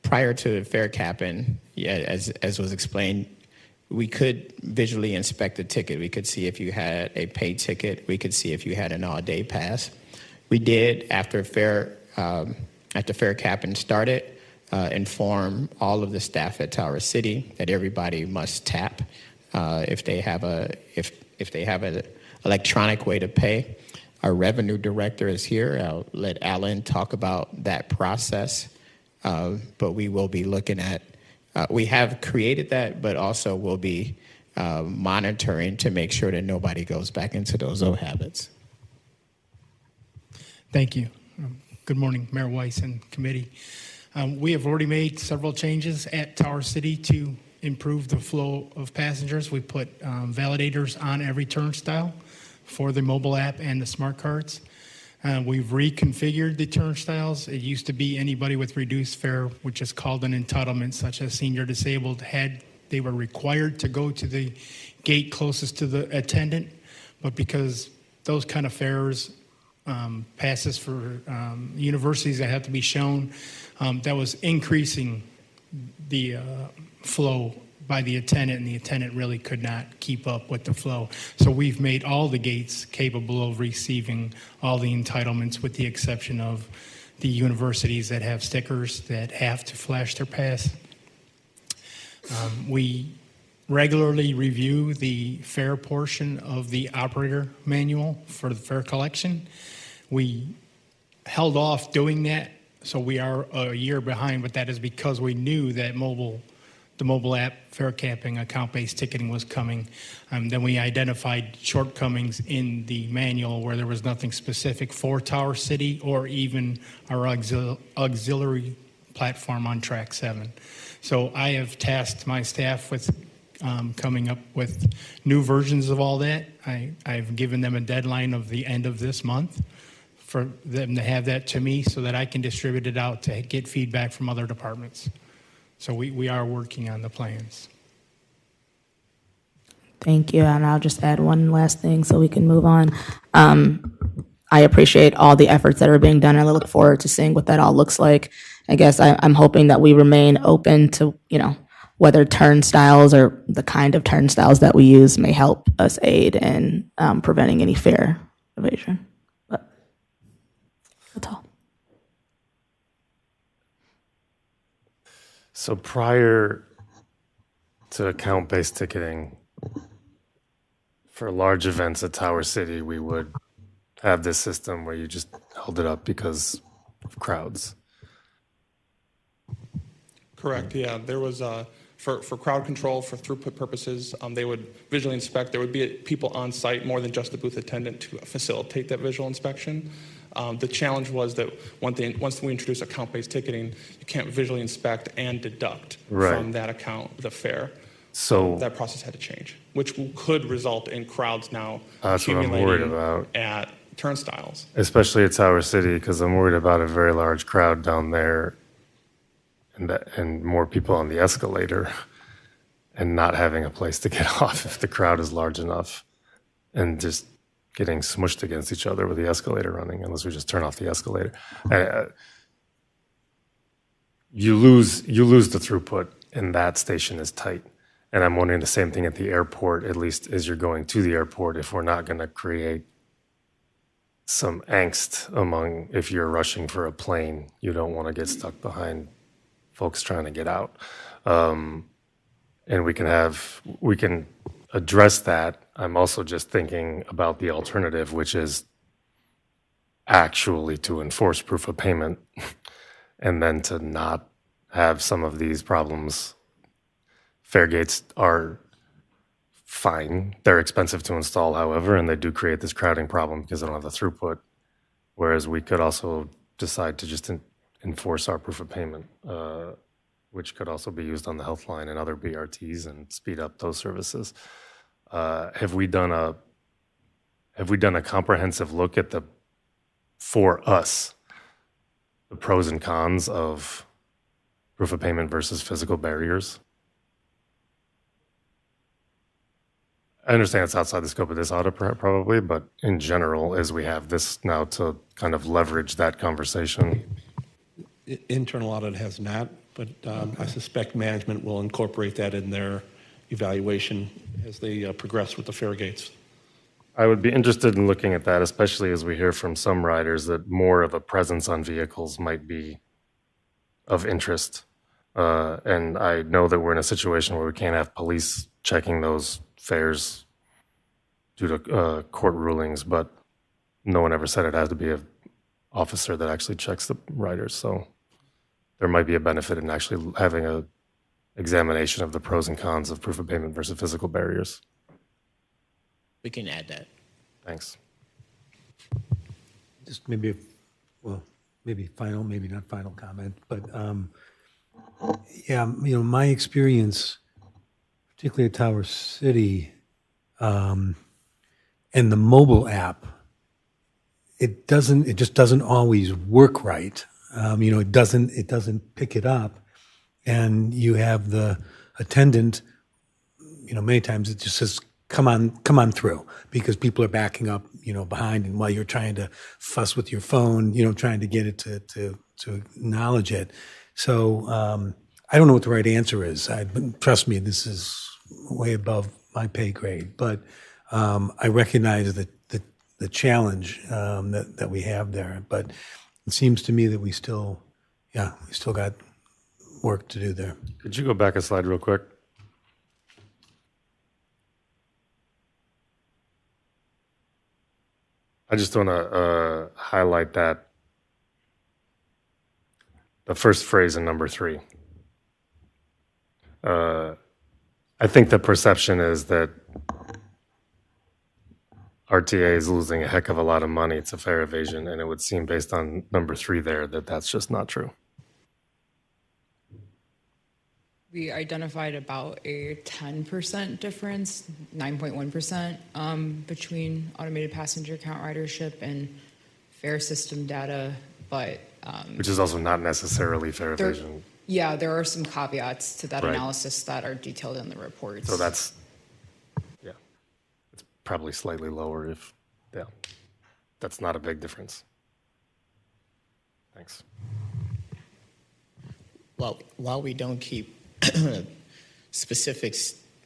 Speaker 8: prior to fare capping, as was explained, we could visually inspect the ticket. We could see if you had a paid ticket. We could see if you had an all-day pass. We did, after fare capping started, inform all of the staff at Tower City that everybody must tap if they have an electronic way to pay. our revenue director is here. I'll let Alan talk about that process. But we will be looking at, we have created that, but also we'll be monitoring to make sure that nobody goes back into those old habits.
Speaker 13: Thank you. Good morning, Mayor Weiss and committee. We have already made several changes at Tower City to improve the flow of passengers. We put validators on every turnstile for the mobile app and the smart cards. We've reconfigured the turnstiles. It used to be anybody with reduced fare, which is called an entitlement, such as senior disabled, they were required to go to the gate closest to the attendant, but because those kind of fares, passes for universities that have to be shown, that was increasing the flow by the attendant, and the attendant really could not keep up with the flow. So we've made all the gates capable of receiving all the entitlements, with the exception of the universities that have stickers that have to flash their pass. We regularly review the fare portion of the operator manual for the fare collection. We held off doing that, so we are a year behind, but that is because we knew that the mobile app fare capping, account-based ticketing was coming. Then we identified shortcomings in the manual where there was nothing specific for Tower City or even our auxiliary platform on Track 7. So I have tasked my staff with coming up with new versions of all that. I've given them a deadline of the end of this month for them to have that to me so that I can distribute it out to get feedback from other departments. So we are working on the plans.
Speaker 3: Thank you, and I'll just add one last thing so we can move on. I appreciate all the efforts that are being done, and I look forward to seeing what that all looks like. I guess I'm hoping that we remain open to, whether turnstiles or the kind of turnstiles that we use may help us aid in preventing any fare evasion. But that's all.
Speaker 11: So prior to account-based ticketing, for large events at Tower City, we would have this system where you just held it up because of crowds.
Speaker 5: Correct, yeah. There was, for crowd control, for throughput purposes, they would visually inspect. There would be people on site, more than just the booth attendant, to facilitate that visual inspection. The challenge was that once we introduced account-based ticketing, you can't visually inspect and deduct from that account the fare. So that process had to change, which could result in crowds now accumulating at turnstiles.
Speaker 11: Especially at Tower City, because I'm worried about a very large crowd down there and more people on the escalator and not having a place to get off if the crowd is large enough, and just getting smushed against each other with the escalator running, unless we just turn off the escalator. You lose the throughput, and that station is tight. And I'm wondering the same thing at the airport, at least as you're going to the airport, if we're not going to create some angst among, if you're rushing for a plane, you don't want to get stuck behind folks trying to get out. And we can address that. I'm also just thinking about the alternative, which is actually to enforce proof of payment and then to not have some of these problems. Fare gates are fine. They're expensive to install, however, and they do create this crowding problem because they don't have the throughput. Whereas we could also decide to just enforce our proof of payment, which could also be used on the health line and other BRTs and speed up those services. Have we done a comprehensive look at for us, the pros and cons of proof of payment versus physical barriers? I understand it's outside the scope of this audit probably, but in general, as we have this now to kind of leverage that conversation.
Speaker 4: Internal audit has not, but I suspect management will incorporate that in their evaluation as they progress with the fare gates.
Speaker 11: I would be interested in looking at that, especially as we hear from some riders that more of a presence on vehicles might be of interest. And I know that we're in a situation where we can't have police checking those fares due to court rulings, but no one ever said it had to be an officer that actually checks the riders. So there might be a benefit in actually having a examination of the pros and cons of proof of payment versus physical barriers.
Speaker 8: We can add that.
Speaker 11: Thanks.
Speaker 1: Just maybe, well, maybe final, maybe not final comment, but yeah, my experience, particularly at Tower City, and the mobile app, it just doesn't always work right. It doesn't pick it up, and you have the attendant. Many times it just says, "Come on through," because people are backing up, behind, and while you're trying to fuss with your phone, trying to get it to acknowledge it. So I don't know what the right answer is. Trust me, this is way above my pay grade, but I recognize the challenge that we have there. But it seems to me that we still got work to do there.
Speaker 11: Could you go back a slide real quick? I just want to highlight that the first phrase in number 3. I think the perception is that RTA is losing a heck of a lot of money to fare evasion, and it would seem based on number 3 there that that's just not true.
Speaker 7: We identified about a 10% difference, 9.1%, between automated passenger count ridership and fare system data, but
Speaker 11: which is also not necessarily fare evasion.
Speaker 7: Yeah, there are some caveats to that
Speaker 11: Right.
Speaker 7: analysis that are detailed in the reports.
Speaker 11: So that's, yeah, it's probably slightly lower that's not a big difference. Thanks.
Speaker 8: Well, while we don't keep specific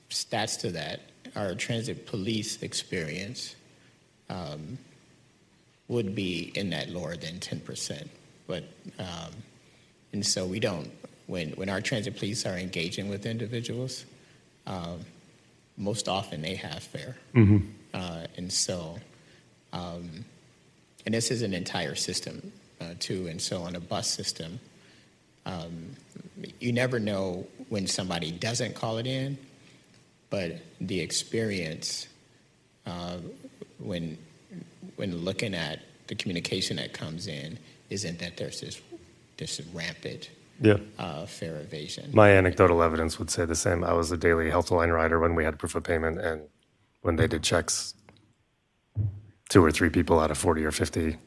Speaker 8: stats to that, our transit police experience would be in that lower than 10%. But and so we don't, when our transit police are engaging with individuals, most often they have fare. And so, and this is an entire system too. And so on a bus system, you never know when somebody doesn't call it in, but the experience when looking at the communication that comes in isn't that there's this rampant fare evasion.
Speaker 11: My anecdotal evidence would say the same. I was a daily Health Line rider when we had proof of payment, and when they did checks, 2 or 3 people out of 40 or 50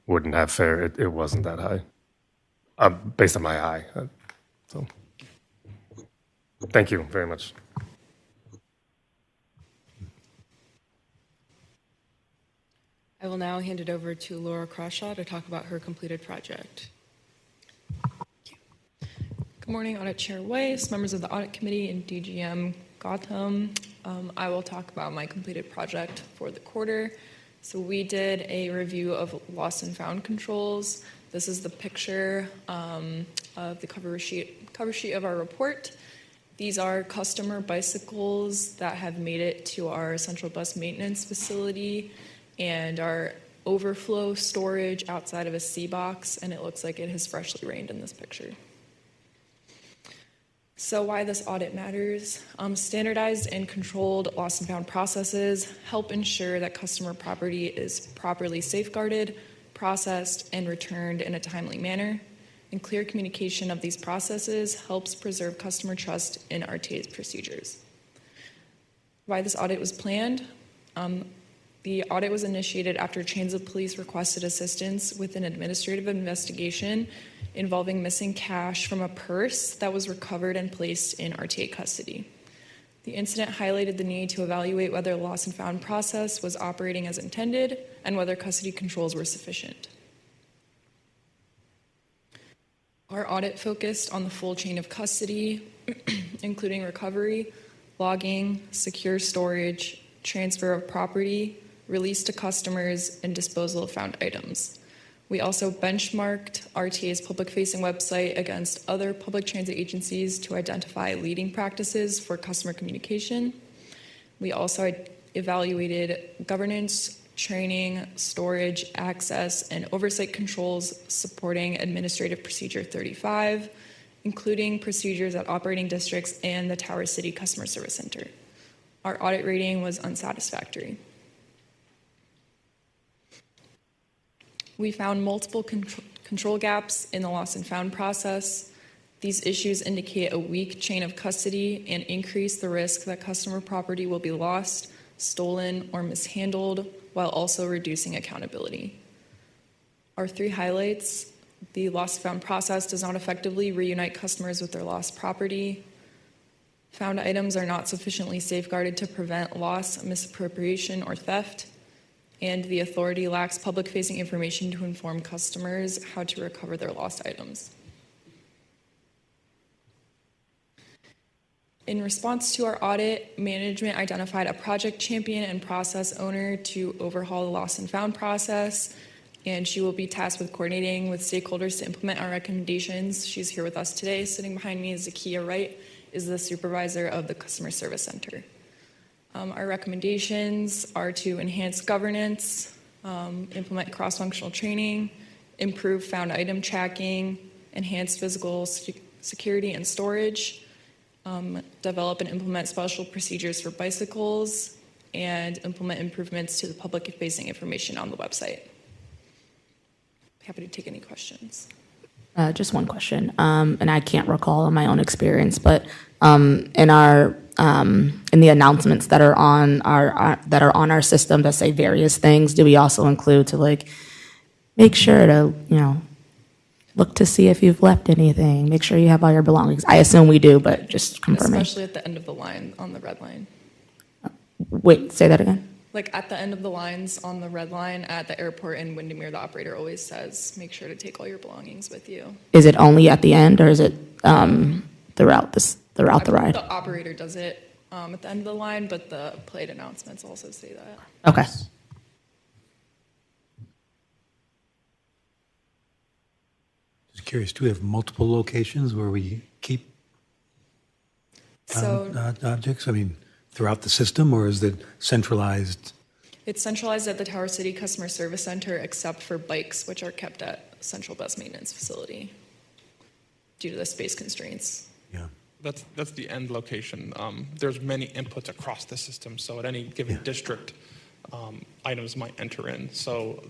Speaker 11: wouldn't have fare. It wasn't that high, based on my eye. So, thank you very much.
Speaker 10: I will now hand it over to Laura Crawshaw to talk about her completed project. Good morning, Audit Chair Weiss, members of the Audit Committee, and DGM Gotham. I will talk about my completed project for the quarter. So we did a review of lost and found controls. This is the picture of the cover sheet of our report. These are customer bicycles that have made it to our central bus maintenance facility and our overflow storage outside of a C box, and it looks like it has freshly rained in this picture. So why this audit matters. Standardized and controlled lost and found processes help ensure that customer property is properly safeguarded, processed, and returned in a timely manner. And clear communication of these processes helps preserve customer trust in RTA's procedures. Why this audit was planned. The audit was initiated after transit police requested assistance with an administrative investigation involving missing cash from a purse that was recovered and placed in RTA custody. The incident highlighted the need to evaluate whether the lost and found process was operating as intended and whether custody controls were sufficient. Our audit focused on the full chain of custody, including recovery, logging, secure storage, transfer of property, release to customers, and disposal of found items. We also benchmarked RTA's public-facing website against other public transit agencies to identify leading practices for customer communication. We also evaluated governance,
Speaker 7: training, storage, access, and oversight controls supporting Administrative Procedure 35, including procedures at operating districts and the Tower City Customer Service Center. Our audit rating was unsatisfactory. We found multiple control gaps in the lost and found process. These issues indicate a weak chain of custody and increase the risk that customer property will be lost, stolen, or mishandled, while also reducing accountability. Our 3 highlights: the lost found process does not effectively reunite customers with their lost property. Found items are not sufficiently safeguarded to prevent loss, misappropriation, or theft. And the authority lacks public-facing information to inform customers how to recover their lost items. In response to our audit, management identified a project champion and process owner to overhaul the lost and found process, and she will be tasked with coordinating with stakeholders to implement our recommendations. She's here with us today. Sitting behind me is Zakia Wright, is the supervisor of the Customer Service Center. Our recommendations are to enhance governance, implement cross-functional training, improve found item tracking, enhance physical security and storage, develop and implement special procedures for bicycles, and implement improvements to the public-facing information on the website. Happy to take any questions.
Speaker 3: Just one question, and I can't recall in my own experience, but in our in the announcements that are on our system that say various things, do we also include to like make sure to look to see if you've left anything, make sure you have all your belongings? I assume we do, but just confirming.
Speaker 7: Especially at the end of the line on the red line.
Speaker 3: Wait, say that again.
Speaker 7: Like at the end of the lines on the red line at the airport in Windermere, the operator always says, make sure to take all your belongings with you.
Speaker 3: Is it only at the end, or is it throughout the ride?
Speaker 7: The operator does it at the end of the line, but the plate announcements also say that.
Speaker 3: Okay.
Speaker 1: Just curious, do we have multiple locations where we keep objects? I mean, throughout the system, or is it centralized?
Speaker 7: It's centralized at the Tower City Customer Service Center, except for bikes, which are kept at Central Bus Maintenance Facility due to the space constraints.
Speaker 1: Yeah.
Speaker 5: That's the end location. There's many inputs across the system, so at any given district, items might enter in. So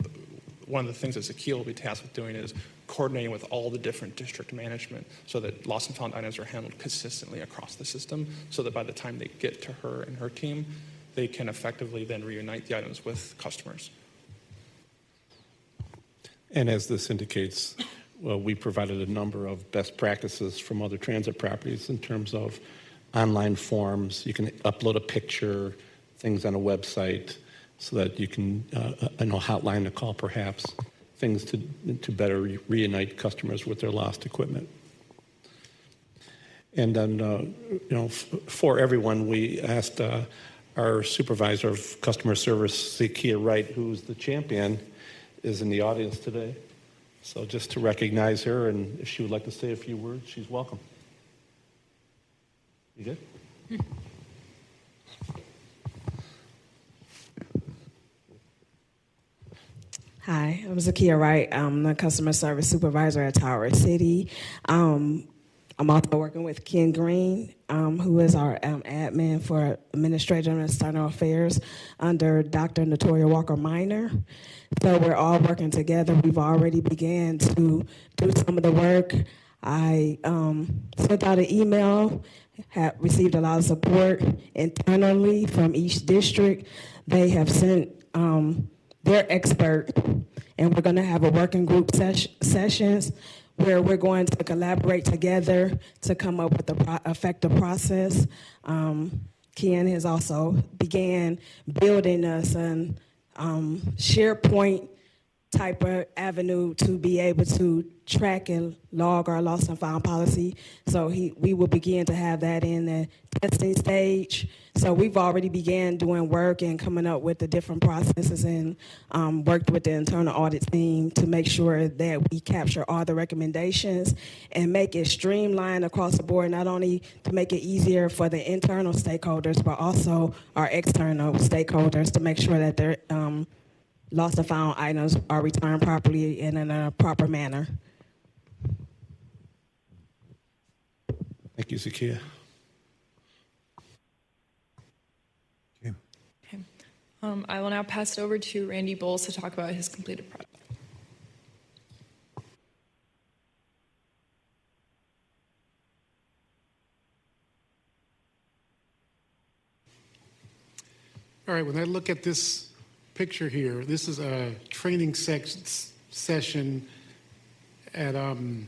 Speaker 5: one of the things that Zakia will be tasked with doing is coordinating with all the different district management so that lost and found items are handled consistently across the system, so that by the time they get to her and her team, they can effectively then reunite the items with customers.
Speaker 4: And as this indicates, well, we provided a number of best practices from other transit properties in terms of online forms. You can upload a picture, things on a website, so that you can, a hotline to call perhaps, things to better reunite customers with their lost equipment. And then, for everyone, we asked our supervisor of customer service, Zakia Wright, who's the champion, is in the audience today. So just to recognize her, and if she would like to say a few words, she's welcome. You good?
Speaker 14: Hi, I'm Zakia Wright. I'm the customer service supervisor at Tower City. I'm also working with Ken Green, who is our admin for Administrative and External Affairs under Dr. Natoya Walker Minor. So we're all working together. We've already began to do some of the work. I sent out an email, have received a lot of support internally from each district. They have sent their expert, and we're going to have a working group sessions where we're going to collaborate together to come up with the effective process. Ken has also began building us an SharePoint type of avenue to be able to track and log our lost and found policy. So we will begin to have that in the testing stage. So we've already began doing work and coming up with the different processes, and worked with the internal audit team to make sure that we capture all the recommendations and make it streamlined across the board, not only to make it easier for the internal stakeholders, but also our external stakeholders to make sure that they're lost and found items are returned properly and in a proper manner.
Speaker 4: Thank you, Zakia.
Speaker 10: Okay. I will now pass it over to Randy Bowles to talk about his completed project.
Speaker 15: All right, when I look at this picture here, this is a training session at, I think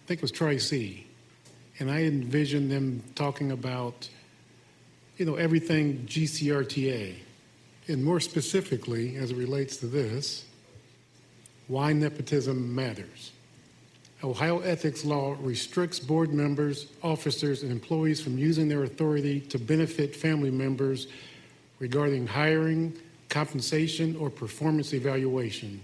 Speaker 15: it was Troy C. And I envisioned them talking about, everything GCRTA. And more specifically, as it relates to this, why nepotism matters. Ohio ethics law restricts board members, officers, and employees from using their authority to benefit family members regarding hiring, compensation, or performance evaluation.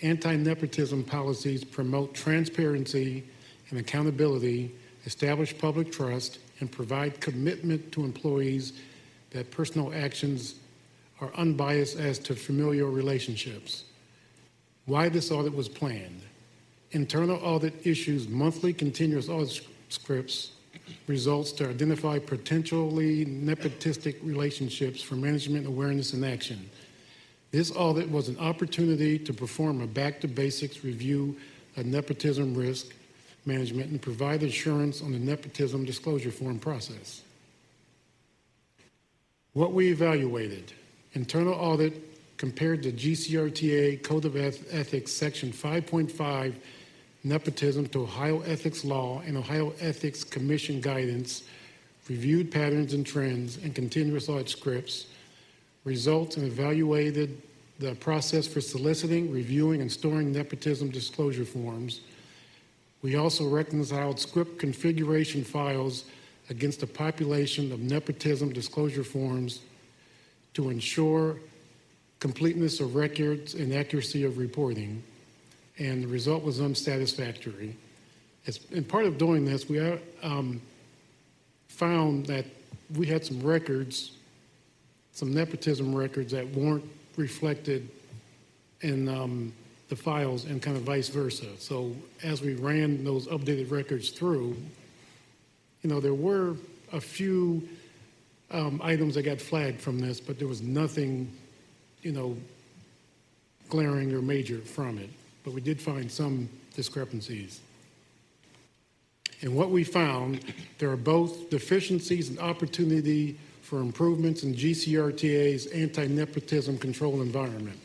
Speaker 15: Anti-nepotism policies promote transparency and accountability, establish public trust, and provide commitment to employees that personal actions are unbiased as to familial relationships. Why this audit was planned. Internal audit issues monthly continuous audit scripts results to identify potentially nepotistic relationships for management awareness and action. This audit was an opportunity to perform a back-to-basics review of nepotism risk management and provide assurance on the nepotism disclosure form process. What we evaluated, internal audit compared to GCRTA Code of Ethics Section 5.5 nepotism to Ohio ethics law and Ohio Ethics Commission guidance, reviewed patterns and trends and continuous audit scripts, results and evaluated the process for soliciting, reviewing, and storing nepotism disclosure forms. We also reconciled script configuration files against a population of nepotism disclosure forms to ensure completeness of records and accuracy of reporting, and the result was unsatisfactory. And part of doing this, we found that we had some records, some nepotism records that weren't reflected in the files and kind of vice versa. So as we ran those updated records through, there were a few items that got flagged from this, but there was nothing, glaring or major from it. But we did find some discrepancies. And what we found, there are both deficiencies and opportunity for improvements in GCRTA's anti-nepotism control environment.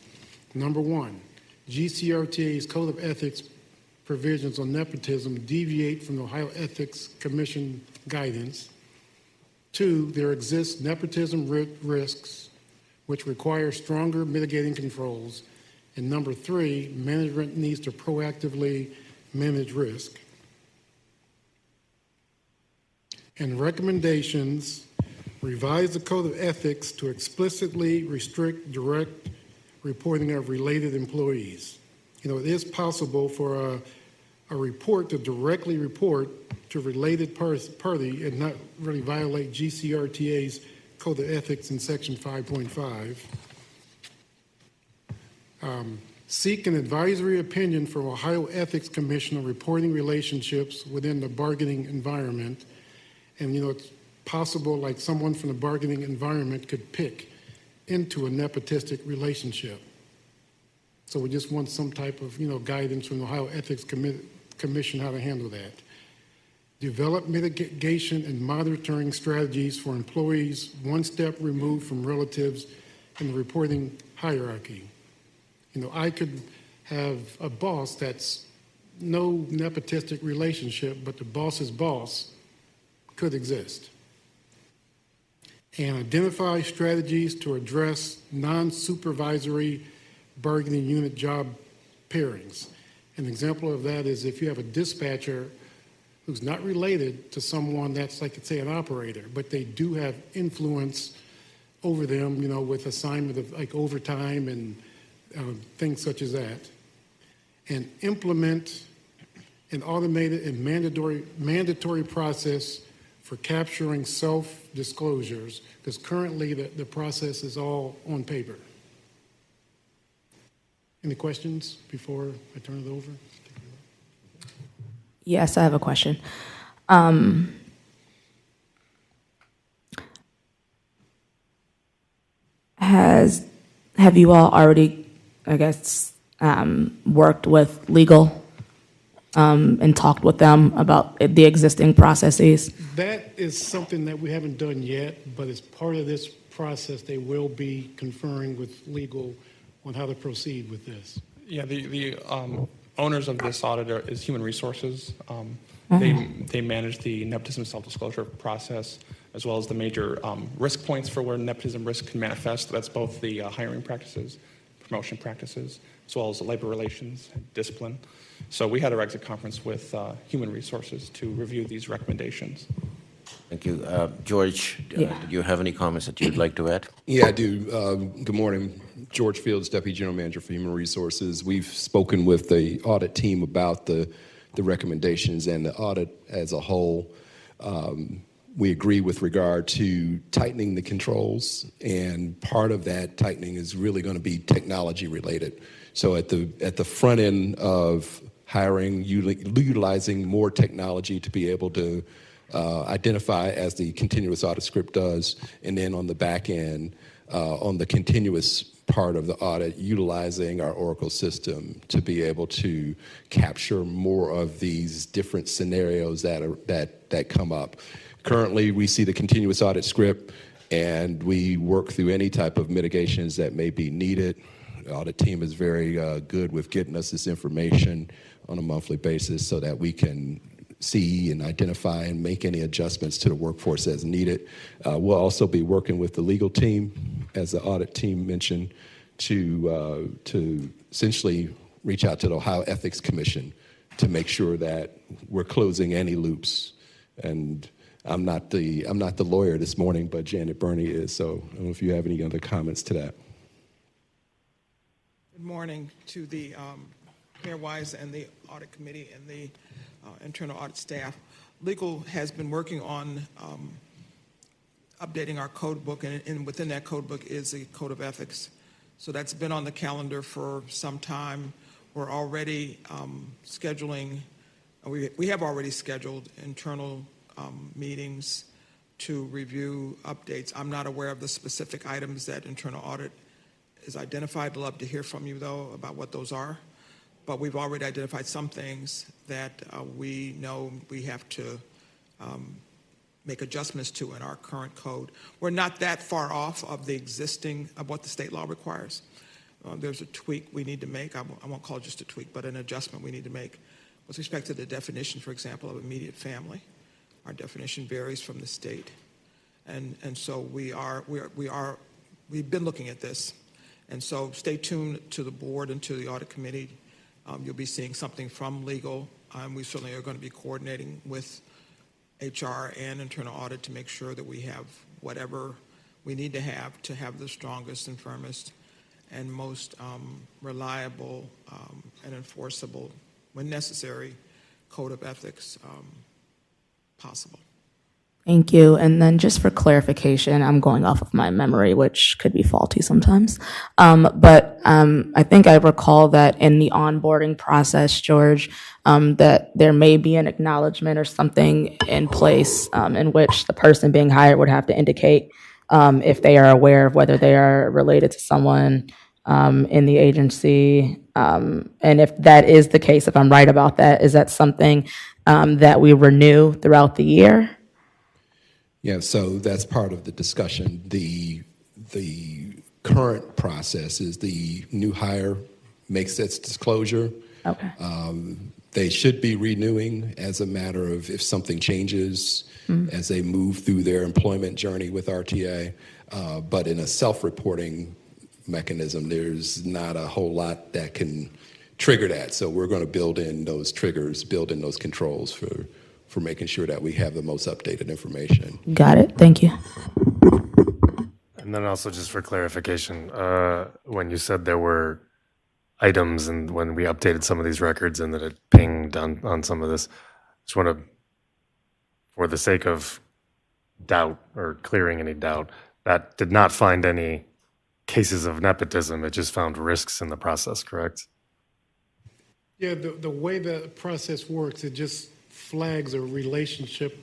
Speaker 15: Number one, GCRTA's Code of Ethics provisions on nepotism deviate from the Ohio Ethics Commission guidance. Two, there exists nepotism risks which require stronger mitigating controls. And number three, management needs to proactively manage risk. And recommendations, revise the Code of Ethics to explicitly restrict direct reporting of related employees. It is possible for a report to directly report to a related party and not really violate GCRTA's Code of Ethics in Section 5.5. Seek an advisory opinion from Ohio Ethics Commission on reporting relationships within the bargaining environment. And, it's possible like someone from the bargaining environment could pick into a nepotistic relationship. So we just want some type of, guidance from the Ohio Ethics Commission how to handle that. Develop mitigation and monitoring strategies for employees one step removed from relatives in the reporting hierarchy. I could have a boss that's no nepotistic relationship, but the boss's boss could exist. And identify strategies to address non-supervisory bargaining unit job pairings. An example of that is if you have a dispatcher who's not related to someone that's like, say, an operator, but they do have influence over them, with assignment of like overtime and things such as that. And implement an automated and mandatory process for capturing self-disclosures, because currently the process is all on paper. Any questions before I turn it over?
Speaker 3: Yes, I have a question. Have you all already, I guess, worked with legal and talked with them about the existing processes?
Speaker 15: That is something that we haven't done yet, but as part of this process, they will be conferring with legal on how to proceed with this.
Speaker 5: Yeah, the owners of this audit is Human Resources. They manage the nepotism self-disclosure process, as well as the major risk points for where nepotism risk can manifest. That's both the hiring practices, promotion practices, as well as the labor relations, discipline. So we had our exit conference with Human Resources to review these recommendations.
Speaker 12: Thank you. George, do you have any comments that you'd like to add?
Speaker 16: Yeah, I do. Good morning. George Fields, Deputy General Manager for Human Resources. We've spoken with the audit team about the recommendations and the audit as a whole. We agree with regard to tightening the controls, and part of that tightening is really going to be technology related. So at the front end of hiring, utilizing more technology to be able to identify, as the continuous audit script does, and then on the back end, on the continuous part of the audit, utilizing our Oracle system to be able to capture more of these different scenarios that come up. Currently, we see the continuous audit script, and we work through any type of mitigations that may be needed. The audit team is very good with getting us this information on a monthly basis so that we can see and identify and make any adjustments to the workforce as needed. We'll also be working with the legal team, as the audit team mentioned, to essentially reach out to the Ohio Ethics Commission to make sure that we're closing any loops. And I'm not the lawyer this morning, but Janet Burney is. So I don't know if you have any other comments to that.
Speaker 17: Good morning to the Mayor Wise and the Audit Committee and the internal audit staff. Legal has been working on updating our code book, and within that code book is a code of ethics. So that's been on the calendar for some time. We're already scheduling, we have already scheduled internal meetings to review updates. I'm not aware of the specific items that internal audit is identified. I'd love to hear from you, though, about what those are. But we've already identified some things that we know we have to make adjustments to in our current code. We're not that far off of the existing, of what the state law requires. There's a tweak we need to make. I won't call it just a tweak, but an adjustment we need to make with respect to the definition, for example, of immediate family. Our definition varies from the state. And so we've been looking at this. And so stay tuned to the board and to the audit committee. You'll be seeing something from legal. We certainly are going to be coordinating with HR and internal audit to make sure that we have whatever we need to have the strongest and firmest and most reliable and enforceable, when necessary, code of ethics possible.
Speaker 3: Thank you. And then just for clarification, I'm going off of my memory, which could be faulty sometimes. But I think I recall that in the onboarding process, George, that there may be an acknowledgement or something in place in which the person being hired would have to indicate if they are aware of whether they are related to someone in the agency. And if that is the case, if I'm right about that, is that something that we renew throughout the year?
Speaker 16: Yeah, so that's part of the discussion. The current process is the new hire makes its disclosure.
Speaker 3: Okay.
Speaker 16: They should be renewing as a matter of if something changes as they move through their employment journey with RTA. But in a self-reporting mechanism, there's not a whole lot that can trigger that. So we're going to build in those triggers, build in those controls for making sure that we have the most updated information.
Speaker 3: Got it. Thank you.
Speaker 11: And then also just for clarification, when you said there were items and when we updated some of these records and that it pinged on some of this, just want to, for the sake of doubt or clearing any doubt, that did not find any cases of nepotism. It just found risks in the process, correct?
Speaker 15: Yeah, the way the process works, it just flags a relationship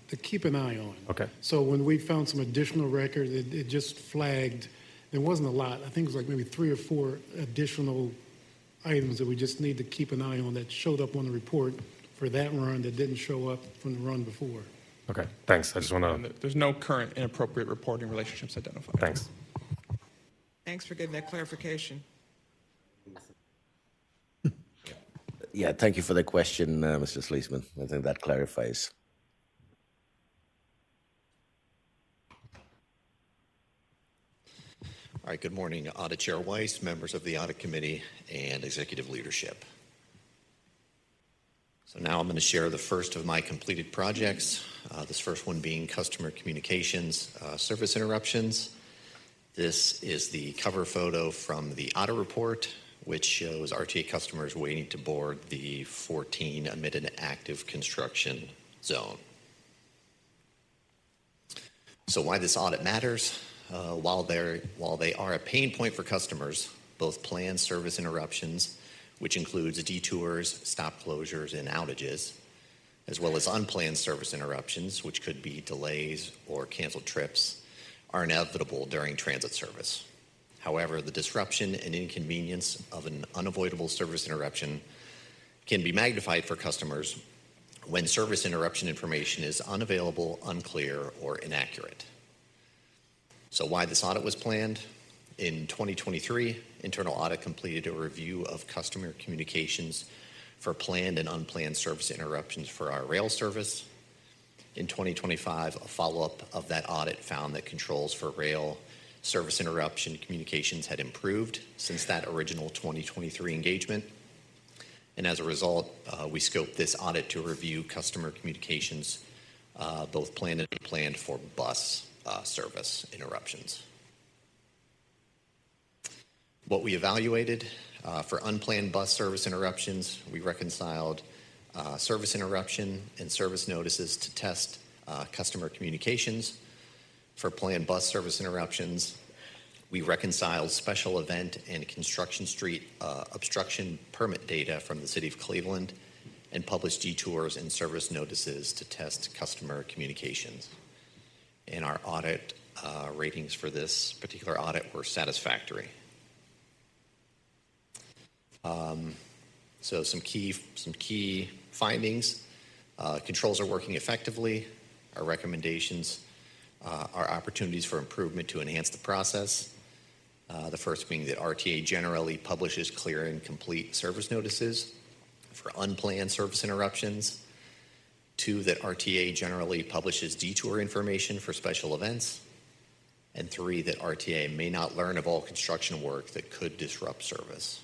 Speaker 15: to keep an eye on.
Speaker 11: Okay.
Speaker 15: So when we found some additional records, it just flagged. There wasn't a lot. I think it was like maybe 3 or 4 additional items that we just need to keep an eye on that showed up on the report for that run that didn't show up from the run before.
Speaker 11: Okay, thanks. I just want to.
Speaker 5: There's no current inappropriate reporting relationships identified.
Speaker 11: Thanks.
Speaker 17: Thanks for getting that clarification.
Speaker 12: Yeah, thank you for the question, Mr. Sleesman. I think that clarifies.
Speaker 18: All right, good morning, Audit Chair Weiss, members of the Audit Committee, and executive leadership. So now I'm going to share the first of my completed projects, this first one being customer communications service interruptions. This is the cover photo from the audit report, which shows RTA customers waiting to board the 14 admitted active construction zone. So why this audit matters? While they are a pain point for customers, both planned service interruptions, which includes detours, stop closures, and outages, as well as unplanned service interruptions, which could be delays or canceled trips, are inevitable during transit service. However, the disruption and inconvenience of an unavoidable service interruption can be magnified for customers when service interruption information is unavailable, unclear, or inaccurate. So why this audit was planned? In 2023, Internal Audit completed a review of customer communications for planned and unplanned service interruptions for our rail service. In 2025, a follow-up of that audit found that controls for rail service interruption communications had improved since that original 2023 engagement. And as a result, we scoped this audit to review customer communications, both planned and unplanned, for bus service interruptions. What we evaluated for unplanned bus service interruptions, we reconciled service interruption and service notices to test customer communications. For planned bus service interruptions, we reconciled special event and construction street obstruction permit data from the City of Cleveland and published detours and service notices to test customer communications. And our audit ratings for this particular audit were satisfactory. So some key findings. Controls are working effectively. Our recommendations are opportunities for improvement to enhance the process. The first being that RTA generally publishes clear and complete service notices for unplanned service interruptions. 2, that RTA generally publishes detour information for special events. And 3, that RTA may not learn of all construction work that could disrupt service.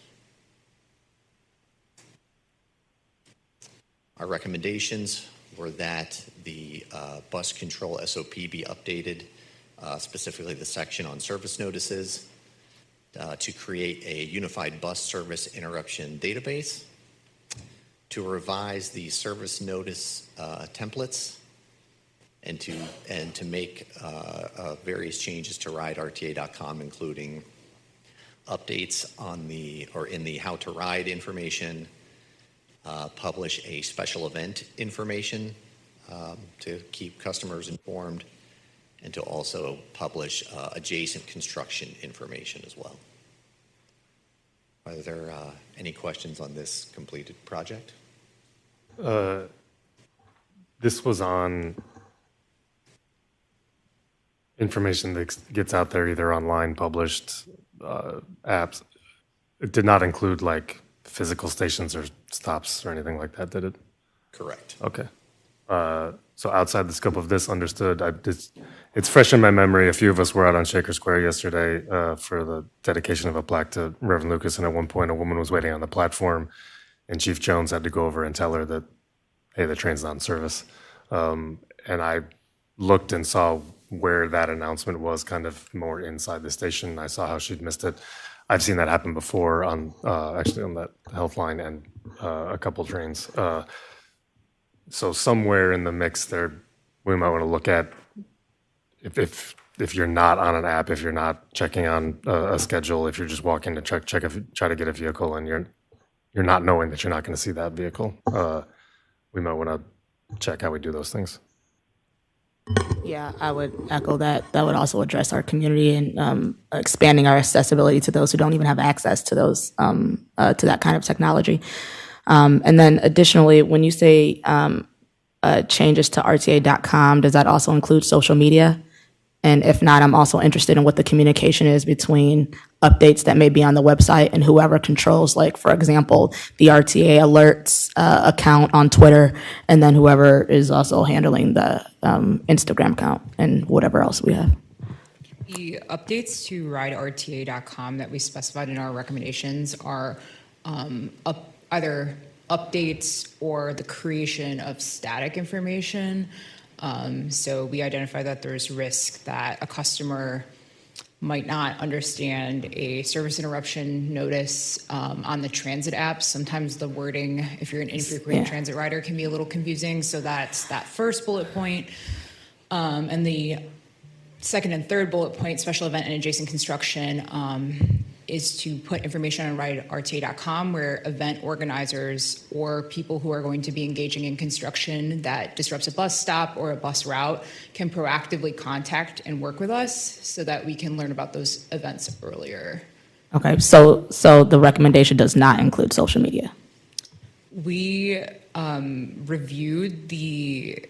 Speaker 18: Our recommendations were that the bus control SOP be updated, specifically the section on service notices, to create a unified bus service interruption database, to revise the service notice templates, and to make various changes to riderta.com, including updates on in the how to ride information, publish a special event information to keep customers informed, and to also publish adjacent construction information as well. Are there any questions on this completed project?
Speaker 11: This was on information that gets out there either online, published, apps. It did not include like physical stations or stops or anything like that, did it?
Speaker 18: Correct.
Speaker 11: Okay. So outside the scope of this, understood. It's fresh in my memory. A few of us were out on Shaker Square yesterday for the dedication of a plaque to Reverend Lucas, and at one point a woman was waiting on the platform, and Chief Jones had to go over and tell her that, hey, the train's not in service. And I looked and saw where that announcement was, kind of more inside the station. I saw how she'd missed it. I've seen that happen before on actually on that health line and a couple trains. So somewhere in the mix there, we might want to look at if if you're not on an app, if you're not checking on a schedule, if you're just walking to try to get a vehicle and you're not knowing that you're not going to see that vehicle, we might want to check how we do those things.
Speaker 3: Yeah, I would echo that. That would also address our community and expanding our accessibility to those who don't even have access to those to that kind of technology. And then additionally, when you say changes to RTA.com, does that also include social media? And if not, I'm also interested in what the communication is between updates that may be on the website and whoever controls, like, for example, the RTA alerts account on Twitter, and then whoever is also handling the Instagram account and whatever else we have.
Speaker 7: The updates to riderta.com that we specified in our recommendations are either updates or the creation of static information. So we identify that there's risk that a customer might not understand a service interruption notice on the transit apps. Sometimes the wording, if you're an infrequent transit rider, can be a little confusing. So that's that first bullet point. And the second and third bullet point, special event and adjacent construction, is to put information on riderta.com where event organizers or people who are going to be engaging in construction that disrupts a bus stop or a bus route can proactively contact and work with us so that we can learn about those events earlier.
Speaker 3: Okay, so the recommendation does not include social media.
Speaker 7: We reviewed the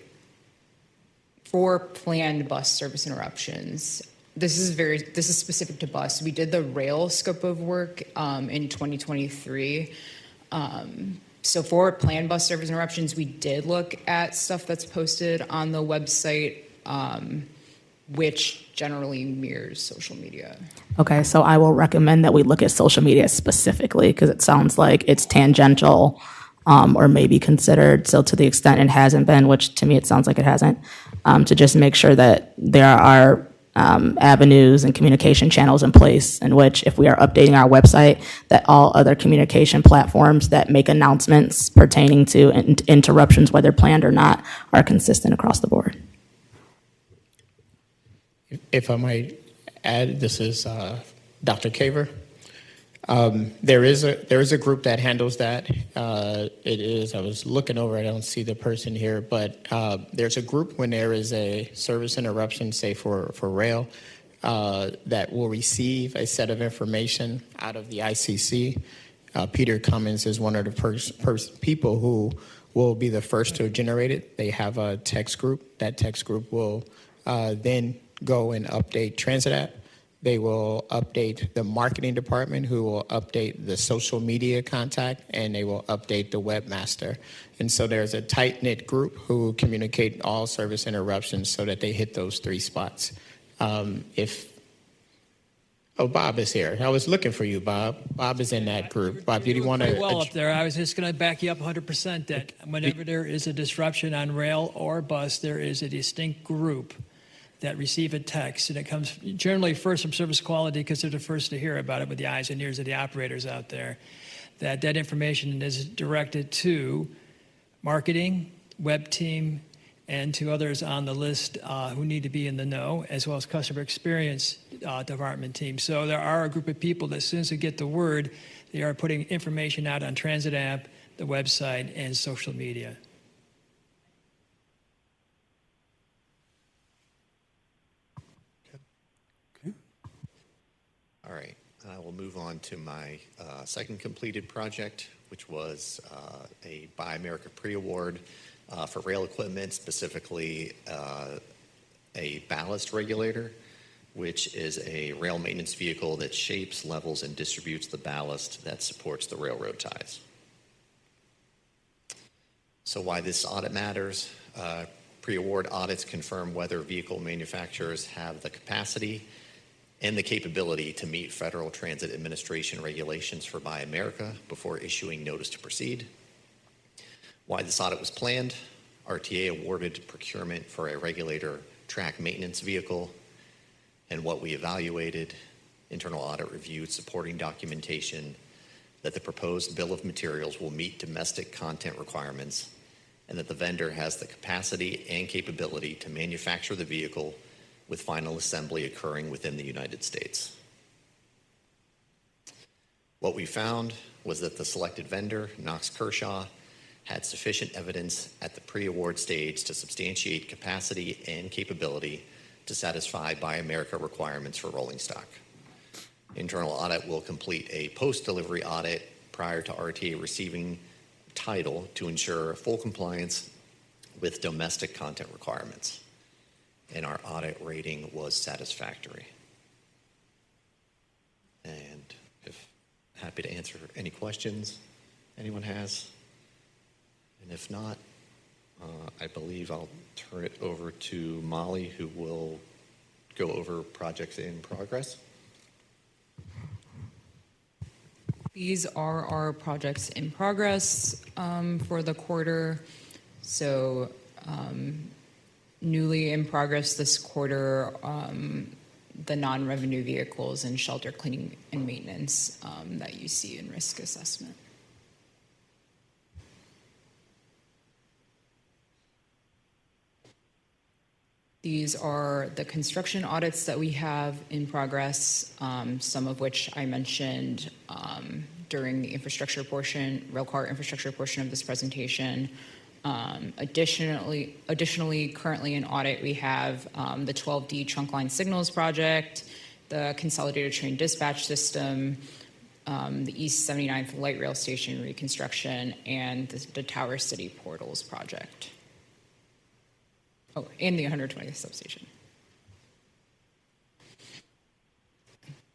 Speaker 7: 4 planned bus service interruptions. This is specific to bus. We did the rail scope of work in 2023. So for planned bus service interruptions, we did look at stuff that's posted on the website, which generally mirrors social media.
Speaker 3: Okay, so I will recommend that we look at social media specifically because it sounds like it's tangential or maybe considered. So to the extent it hasn't been, which to me it sounds like it hasn't, to just make sure that there are avenues and communication channels in place in which if we are updating our website, that all other communication platforms that make announcements pertaining to interruptions, whether planned or not, are consistent across the board.
Speaker 8: If I might add, this is Dr. Kaver. There is a group that handles that. It is, I was looking over, I don't see the person here, but there's a group when there is a service interruption, say for rail, that will receive a set of information out of the ICC. Peter Cummins is one of the people who will be the first to generate it. They have a text group. That text group will then go and update Transit app. They will update the marketing department, who will update the social media contact, and they will update the webmaster. And so there's a tight-knit group who communicate all service interruptions so that they hit those 3 spots. Bob is here. I was looking for you, Bob. Bob is in that group. Bob, did you want to?
Speaker 19: Well, up there, I was just going to back you up 100% that whenever there is a disruption on rail or bus, there is a distinct group that receive a text, and it comes generally first from service quality because they're the first to hear about it with the eyes and ears of the operators out there. That information is directed to marketing, web team, and to others on the list who need to be in the know, as well as customer experience department team. So there are a group of people that as soon as they get the word, they are putting information out on Transit app, the website, and social media.
Speaker 18: All right, I will move on to my second completed project, which was a Buy America pre-award for rail equipment, specifically a ballast regulator, which is a rail maintenance vehicle that shapes, levels, and distributes the ballast that supports the railroad ties. So why this audit matters? Pre-award audits confirm whether vehicle manufacturers have the capacity and the capability to meet Federal Transit Administration regulations for Buy America before issuing notice to proceed. Why this audit was planned: RTA awarded procurement for a regulator track maintenance vehicle, and what we evaluated, internal audit reviewed supporting documentation that the proposed bill of materials will meet domestic content requirements and that the vendor has the capacity and capability to manufacture the vehicle with final assembly occurring within the United States. What we found was that the selected vendor, Knox Kershaw, had sufficient evidence at the pre-award stage to substantiate capacity and capability to satisfy Buy America requirements for rolling stock. Internal Audit will complete a post-delivery audit prior to RTA receiving title to ensure full compliance with domestic content requirements. And our audit rating was satisfactory. And happy to answer any questions anyone has. And if not, I believe I'll turn it over to Molly, who will go over projects in progress.
Speaker 7: These are our projects in progress for the quarter. So newly in progress this quarter, the non-revenue vehicles and shelter cleaning and maintenance that you see in risk assessment. These are the construction audits that we have in progress, some of which I mentioned during the infrastructure portion, railcar infrastructure portion of this presentation. Additionally, currently in audit, we have the 12D trunk line signals project, the consolidated train dispatch system, the East 79th light rail station reconstruction, and the Tower City portals project. Oh, and the 120th substation.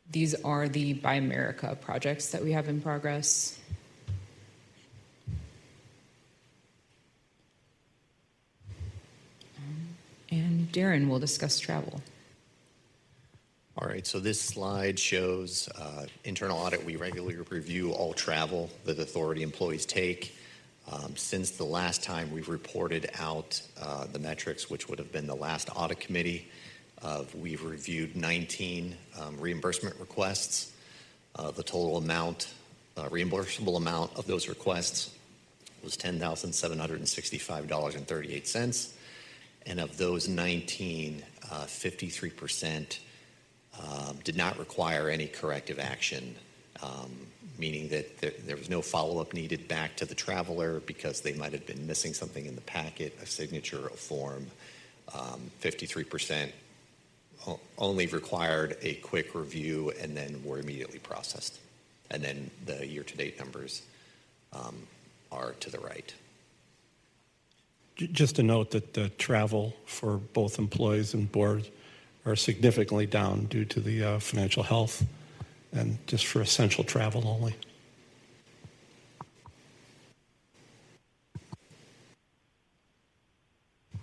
Speaker 7: These are the Buy America projects that we have in progress. And Darren will discuss travel.
Speaker 18: All right, so this slide shows internal audit. We regularly review all travel that authority employees take. Since the last time we've reported out the metrics, which would have been the last audit committee, we've reviewed 19 reimbursement requests. The total amount, reimbursable amount of those requests was $10,765.38. And of those 19, 53% did not require any corrective action, meaning that there was no follow-up needed back to the traveler because they might have been missing something in the packet, a signature, a form. 53% only required a quick review and then were immediately processed. And then the year-to-date numbers are to the right.
Speaker 4: Just to note that the travel for both employees and board are significantly down due to the financial health and just for essential travel only.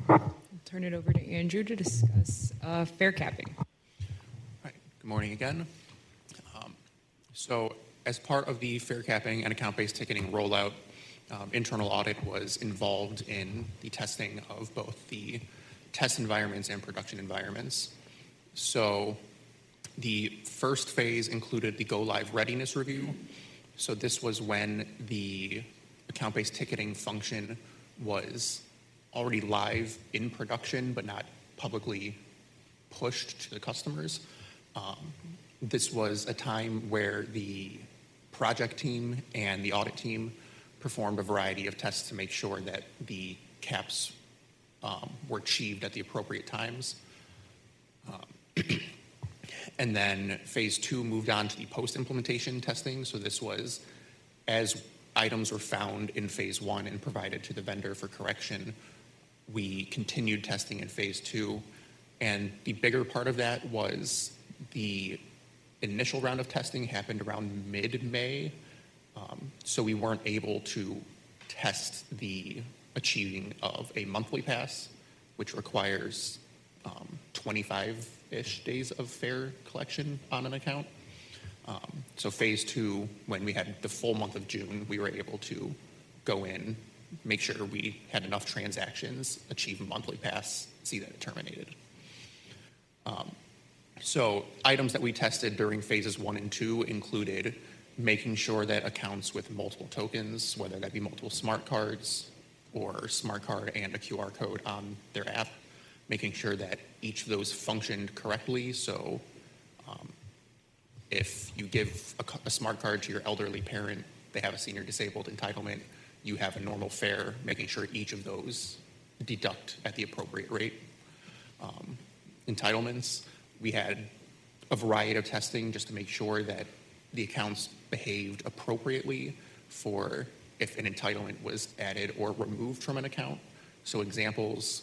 Speaker 7: I'll turn it over to Andrew to discuss fare capping.
Speaker 6: All right. Good morning again. So as part of the fare capping and account-based ticketing rollout, internal audit was involved in the testing of both the test environments and production environments. So the first phase included the go-live readiness review. So this was when the account-based ticketing function was already live in production, but not publicly pushed to the customers. This was a time where the project team and the audit team performed a variety of tests to make sure that the caps were achieved at the appropriate times. And then phase 2 moved on to the post-implementation testing. So this was as items were found in phase 1 and provided to the vendor for correction, we continued testing in phase 2. And the bigger part of that was the initial round of testing happened around mid-May. So we weren't able to test the achieving of a monthly pass, which requires 25-ish days of fare collection on an account. So phase 2, when we had the full month of June, we were able to go in, make sure we had enough transactions, achieve a monthly pass, see that it terminated. So items that we tested during phases 1 and 2 included making sure that accounts with multiple tokens, whether that be multiple smart cards or smart card and a QR code on their app, making sure that each of those functioned correctly. So if you give a smart card to your elderly parent, they have a senior disabled entitlement, you have a normal fare, making sure each of those deduct at the appropriate rate. Entitlements, we had a variety of testing just to make sure that the accounts behaved appropriately for if an entitlement was added or removed from an account. So examples,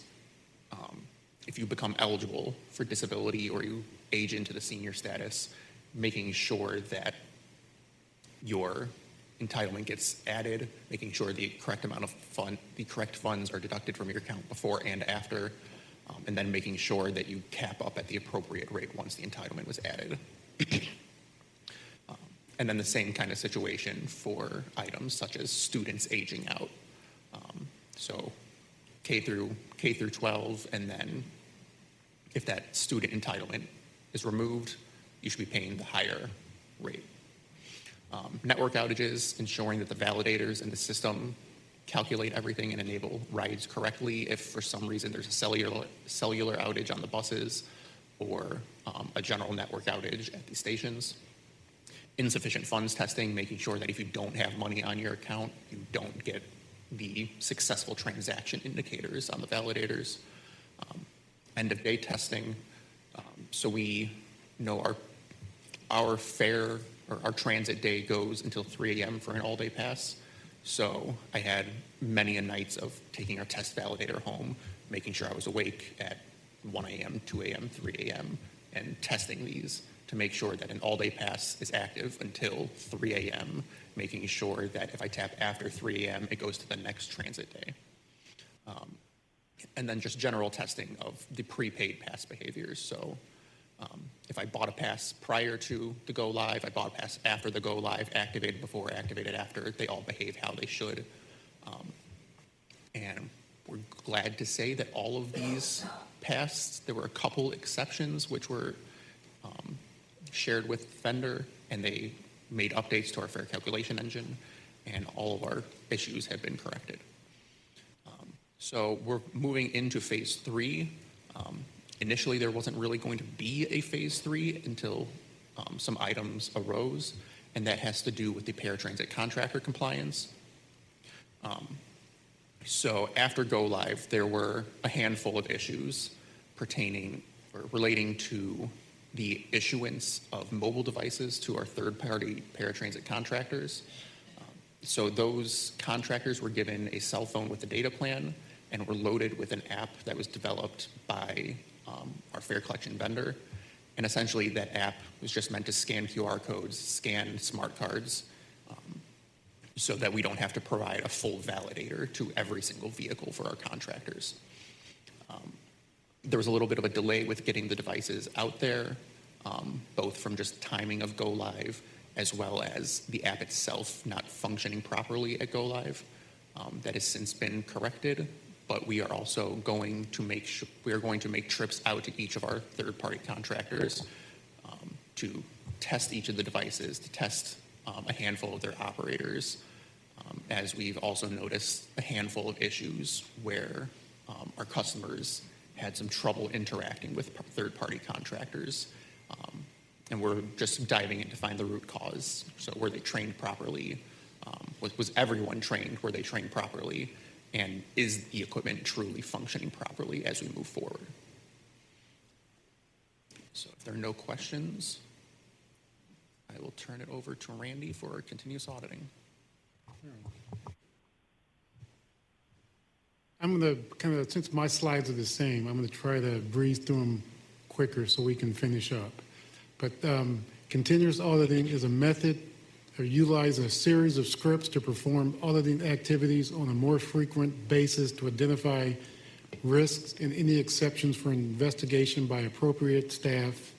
Speaker 6: if you become eligible for disability or you age into the senior status, making sure that your entitlement gets added, making sure the correct amount of the correct funds are deducted from your account before and after, and then making sure that you cap up at the appropriate rate once the entitlement was added. And then the same kind of situation for items such as students aging out. So K through 12, and then if that student entitlement is removed, you should be paying the higher rate. Network outages, ensuring that the validators in the system calculate everything and enable rides correctly. If for some reason there's a cellular outage on the buses or a general network outage at the stations. Insufficient funds testing, making sure that if you don't have money on your account, you don't get the successful transaction indicators on the validators. End of day testing, so we know our fare or our transit day goes until 3 a.m. for an all-day pass. So I had many a nights of taking our test validator home, making sure I was awake at 1 a.m., 2 a.m., 3 a.m., and testing these to make sure that an all-day pass is active until 3 a.m., making sure that if I tap after 3 a.m., it goes to the next transit day. And then just general testing of the prepaid pass behaviors. So if I bought a pass prior to the go live, I bought a pass after the go live, activated before, activated after, they all behave how they should. And we're glad to say that all of these passed. There were a couple exceptions which were shared with the vendor, and they made updates to our fare calculation engine, and all of our issues have been corrected. So we're moving into phase 3. Initially, there wasn't really going to be a phase 3 until some items arose, and that has to do with the paratransit contractor compliance. So after go live, there were a handful of issues pertaining or relating to the issuance of mobile devices to our third-party paratransit contractors. So those contractors were given a cell phone with a data plan and were loaded with an app that was developed by our fare collection vendor. And essentially that app was just meant to scan QR codes, scan smart cards, so that we don't have to provide a full validator to every single vehicle for our contractors. There was a little bit of a delay with getting the devices out there, both from just timing of go live as well as the app itself not functioning properly at go live. That has since been corrected, but we are also going to make trips out to each of our third-party contractors to test each of the devices, to test a handful of their operators, as we've also noticed a handful of issues where our customers had some trouble interacting with third-party contractors. And we're just diving in to find the root cause. So were they trained properly? Was everyone trained? Were they trained properly? And is the equipment truly functioning properly as we move forward? So if there are no questions, I will turn it over to Randy for continuous auditing.
Speaker 15: I'm going to, since my slides are the same, I'm going to try to breeze through them quicker so we can finish up. But continuous auditing is a method or utilize a series of scripts to perform auditing activities on a more frequent basis to identify risks and any exceptions for investigation by appropriate staff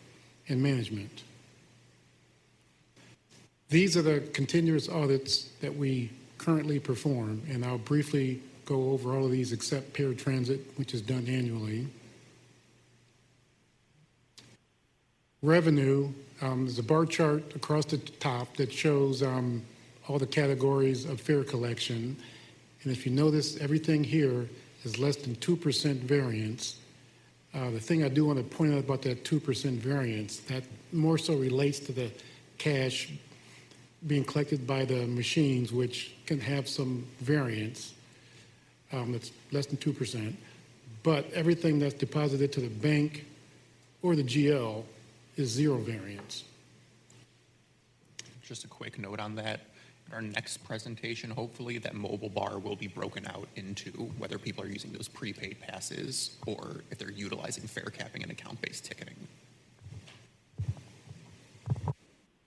Speaker 15: and management. These are the continuous audits that we currently perform, and I'll briefly go over all of these except paratransit, which is done annually. Revenue, there's a bar chart across the top that shows all the categories of fare collection. And if you notice, everything here is less than 2% variance. The thing I do want to point out about that 2% variance, that more so relates to the cash being collected by the machines, which can have some variance. That's less than 2%. But everything that's deposited to the bank or the GL is zero variance.
Speaker 6: Just a quick note on that. Our next presentation, hopefully, that mobile bar will be broken out into whether people are using those prepaid passes or if they're utilizing fare capping and account-based ticketing.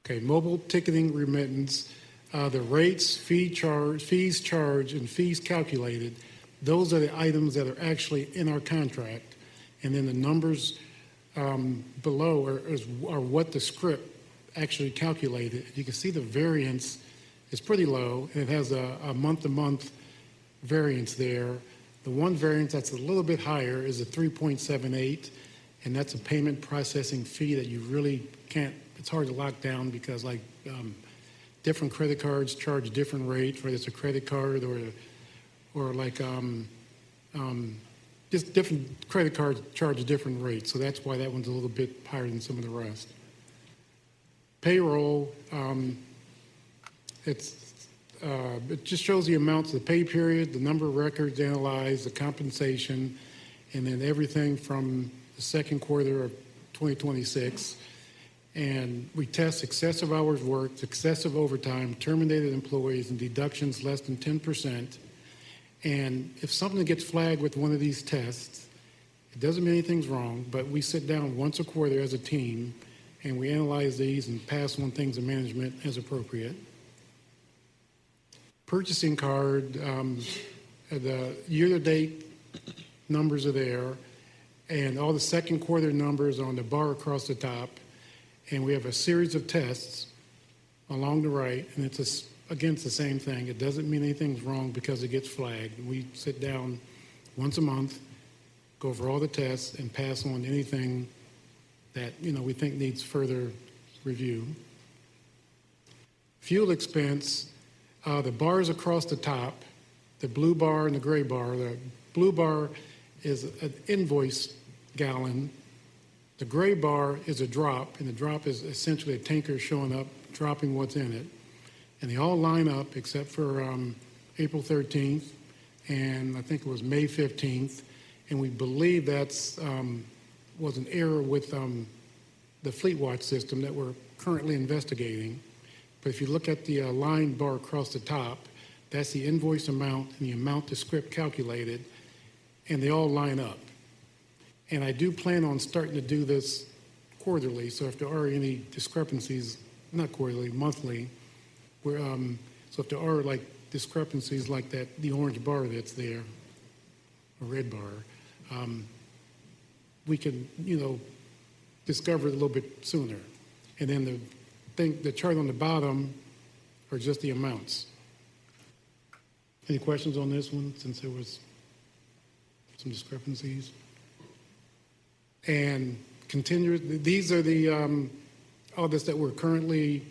Speaker 15: Okay, mobile ticketing remittance, the rates, fees charged, and fees calculated, those are the items that are actually in our contract. And then the numbers below are what the script actually calculated. You can see the variance is pretty low, and it has a month-to-month variance there. The one variance that's a little bit higher is a 3.78, and that's a payment processing fee that you really can't, it's hard to lock down because different credit cards charge different rates, whether it's a credit card or just different credit cards charge different rates. So that's why that one's a little bit higher than some of the rest. Payroll, it just shows the amounts of the pay period, the number of records analyzed, the compensation, and then everything from the second quarter of 2026. And we test excessive hours worked, excessive overtime, terminated employees, and deductions less than 10%. And if something gets flagged with one of these tests, it doesn't mean anything's wrong, but we sit down once a quarter as a team and we analyze these and pass on things to management as appropriate. Purchasing card, the year-to-date numbers are there, and all the second quarter numbers on the bar across the top, and we have a series of tests along the right, and it's against the same thing. It doesn't mean anything's wrong because it gets flagged. We sit down once a month, go over all the tests, and pass on anything that we think needs further review. Fuel expense, the bars across the top, the blue bar and the gray bar. The blue bar is an invoice gallon. The gray bar is a drop, and the drop is essentially a tanker showing up, dropping what's in it. And they all line up except for April 13th, and I think it was May 15th. And we believe that's was an error with the Fleet Watch system that we're currently investigating. But if you look at the line bar across the top, that's the invoice amount and the amount the script calculated, and they all line up. And I do plan on starting to do this quarterly, so if there are any discrepancies, not quarterly, monthly, so if there are discrepancies like that, the orange bar that's there, or red bar, we can, discover it a little bit sooner. And then the chart on the bottom are just the amounts. Any questions on this one, since there was some discrepancies? And these are the audits that we're currently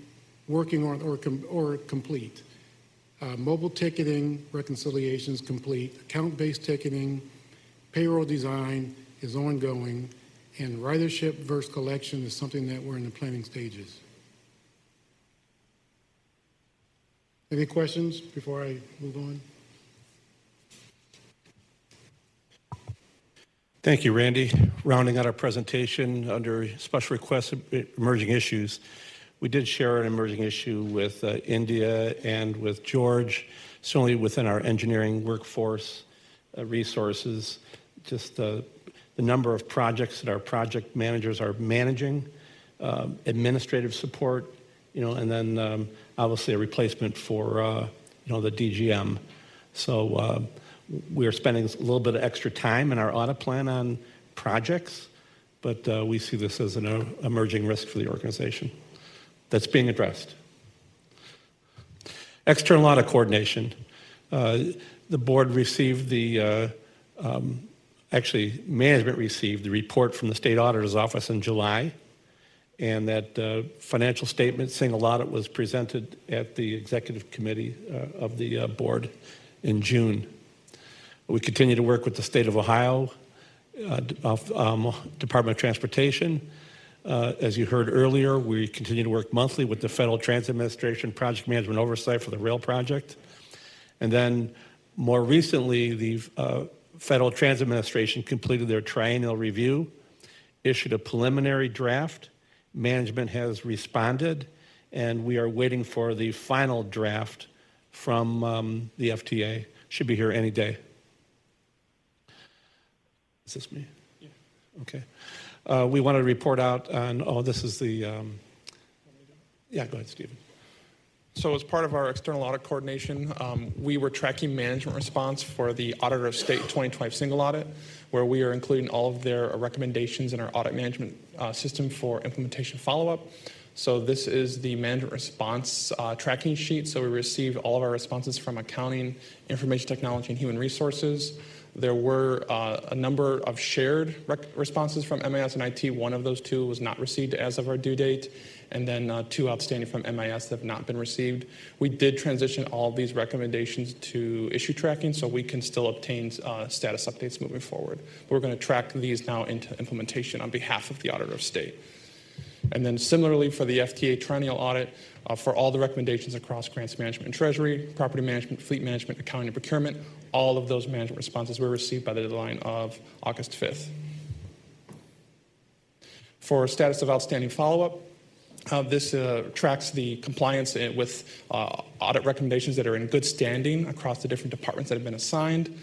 Speaker 15: working on or complete. Mobile ticketing reconciliations complete. Account-based ticketing, payroll design is ongoing, and ridership versus collection is something that we're in the planning stages. Any questions before I move on?
Speaker 4: Thank you, Randy. Rounding out our presentation under special requests emerging issues, we did share an emerging issue with India and with George, certainly within our engineering workforce resources, just the number of projects that our project managers are managing, administrative support, and then obviously a replacement for, the DGM. So we are spending a little bit of extra time in our audit plan on projects, but we see this as an emerging risk for the organization that's being addressed. External audit coordination. The board received management received the report from the state auditor's office in July, and that financial statement single audit was presented at the executive committee of the board in June. We continue to work with the state of Ohio Department of Transportation. As you heard earlier, we continue to work monthly with the Federal Transit Administration Project Management Oversight for the rail project. And then more recently, the Federal Transit Administration completed their triennial review, issued a preliminary draft. Management has responded, and we are waiting for the final draft from the FTA. Should be here any day. Is this me? Yeah. Okay. We want to report out on, this is the, yeah, go ahead, Stephen.
Speaker 5: So as part of our external audit coordination, we were tracking management response for the Auditor of State 2020 single audit, where we are including all of their recommendations in our audit management system for implementation follow-up. So this is the management response tracking sheet. So we received all of our responses from accounting, information technology, and human resources. There were a number of shared responses from MIS and IT. One of those two was not received as of our due date, and then two outstanding from MIS that have not been received. We did transition all of these recommendations to issue tracking, so we can still obtain status updates moving forward. But we're going to track these now into implementation on behalf of the Auditor of State. And then similarly for the FTA triennial audit, for all the recommendations across grants management and treasury, property management, fleet management, accounting, and procurement, all of those management responses were received by the deadline of August 5th. For status of outstanding follow-up, this tracks the compliance with audit recommendations that are in good standing across the different departments that have been assigned.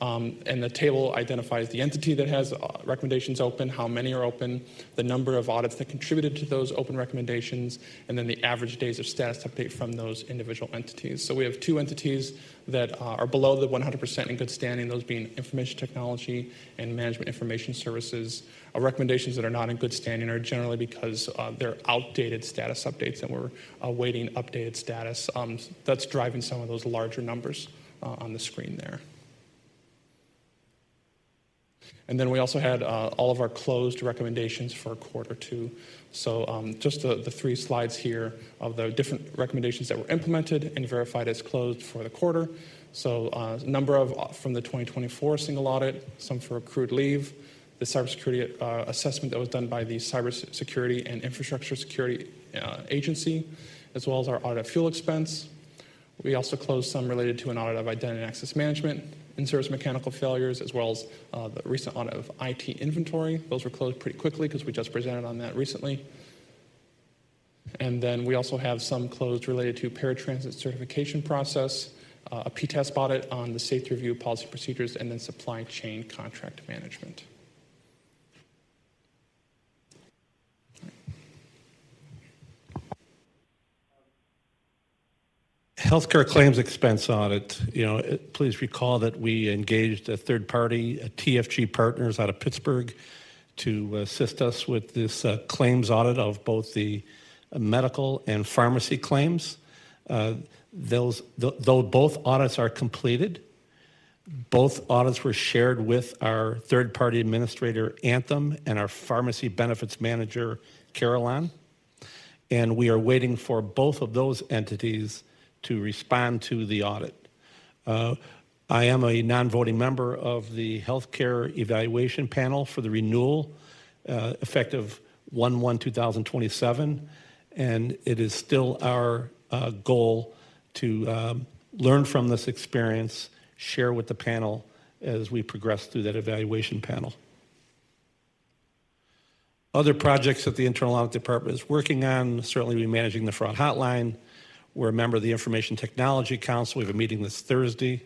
Speaker 5: And the table identifies the entity that has recommendations open, how many are open, the number of audits that contributed to those open recommendations, and then the average days of status update from those individual entities. So we have two entities that are below the 100% in good standing, those being information technology and management information services. Recommendations that are not in good standing are generally because they're outdated status updates and we're awaiting updated status. That's driving some of those larger numbers on the screen there. And then we also had all of our closed recommendations for quarter two. So just the three slides here of the different recommendations that were implemented and verified as closed for the quarter. So a number of from the 2024 single audit, some for accrued leave, the cybersecurity assessment that was done by the Cybersecurity and Infrastructure Security Agency, as well as our audit of fuel expense. We also closed some related to an audit of identity and access management, in-service mechanical failures, as well as the recent audit of IT inventory. Those were closed pretty quickly because we just presented on that recently. And then we also have some closed related to paratransit certification process, a PTASP audit on the safety review policy procedures, and then supply chain contract management.
Speaker 4: Healthcare claims expense audit. Please recall that we engaged a third party, TFG Partners out of Pittsburgh, to assist us with this claims audit of both the medical and pharmacy claims. Though both audits are completed, both audits were shared with our third party administrator, Anthem, and our pharmacy benefits manager, Caroline. And we are waiting for both of those entities to respond to the audit. I am a non-voting member of the Healthcare Evaluation Panel for the renewal effective 1/1/2027, and it is still our goal to learn from this experience, share with the panel as we progress through that evaluation panel. Other projects that the Internal Audit Department is working on, certainly we're managing the fraud hotline. We're a member of the Information Technology Council. We have a meeting this Thursday.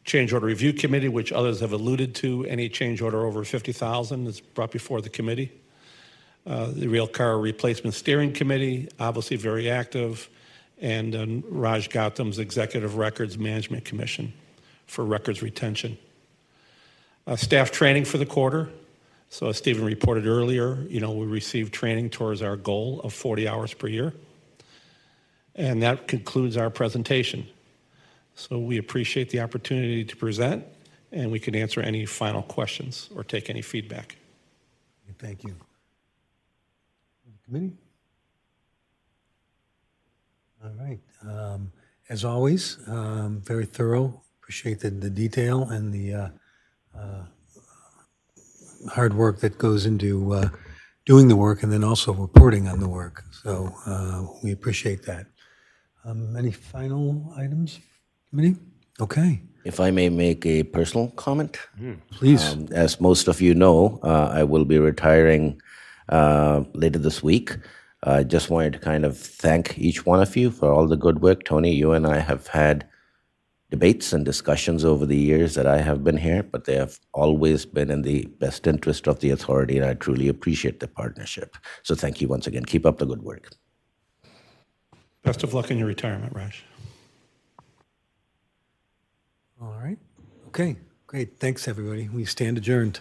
Speaker 4: Change Order Review Committee, which others have alluded to. Any change order over $50,000 is brought before the committee. The Rail Car Replacement Steering Committee, obviously very active. And Raj Gautam's Executive Records Management Commission for records retention. Staff training for the quarter. So as Stephen reported earlier, we received training towards our goal of 40 hours per year. And that concludes our presentation. So we appreciate the opportunity to present, and we can answer any final questions or take any feedback.
Speaker 1: Thank you. Committee? All right. As always, very thorough. Appreciate the detail and the hard work that goes into doing the work and then also reporting on the work. So we appreciate that. Any final items, committee? Okay.
Speaker 12: If I may make a personal comment?
Speaker 1: Please.
Speaker 12: As most of you know, I will be retiring later this week. I just wanted to kind of thank each one of you for all the good work. Tony, you and I have had debates and discussions over the years that I have been here, but they have always been in the best interest of the authority, and I truly appreciate the partnership. So thank you once again. Keep up the good work.
Speaker 4: Best of luck in your retirement, Raj.
Speaker 1: All right. Okay, great. Thanks, everybody. We stand adjourned.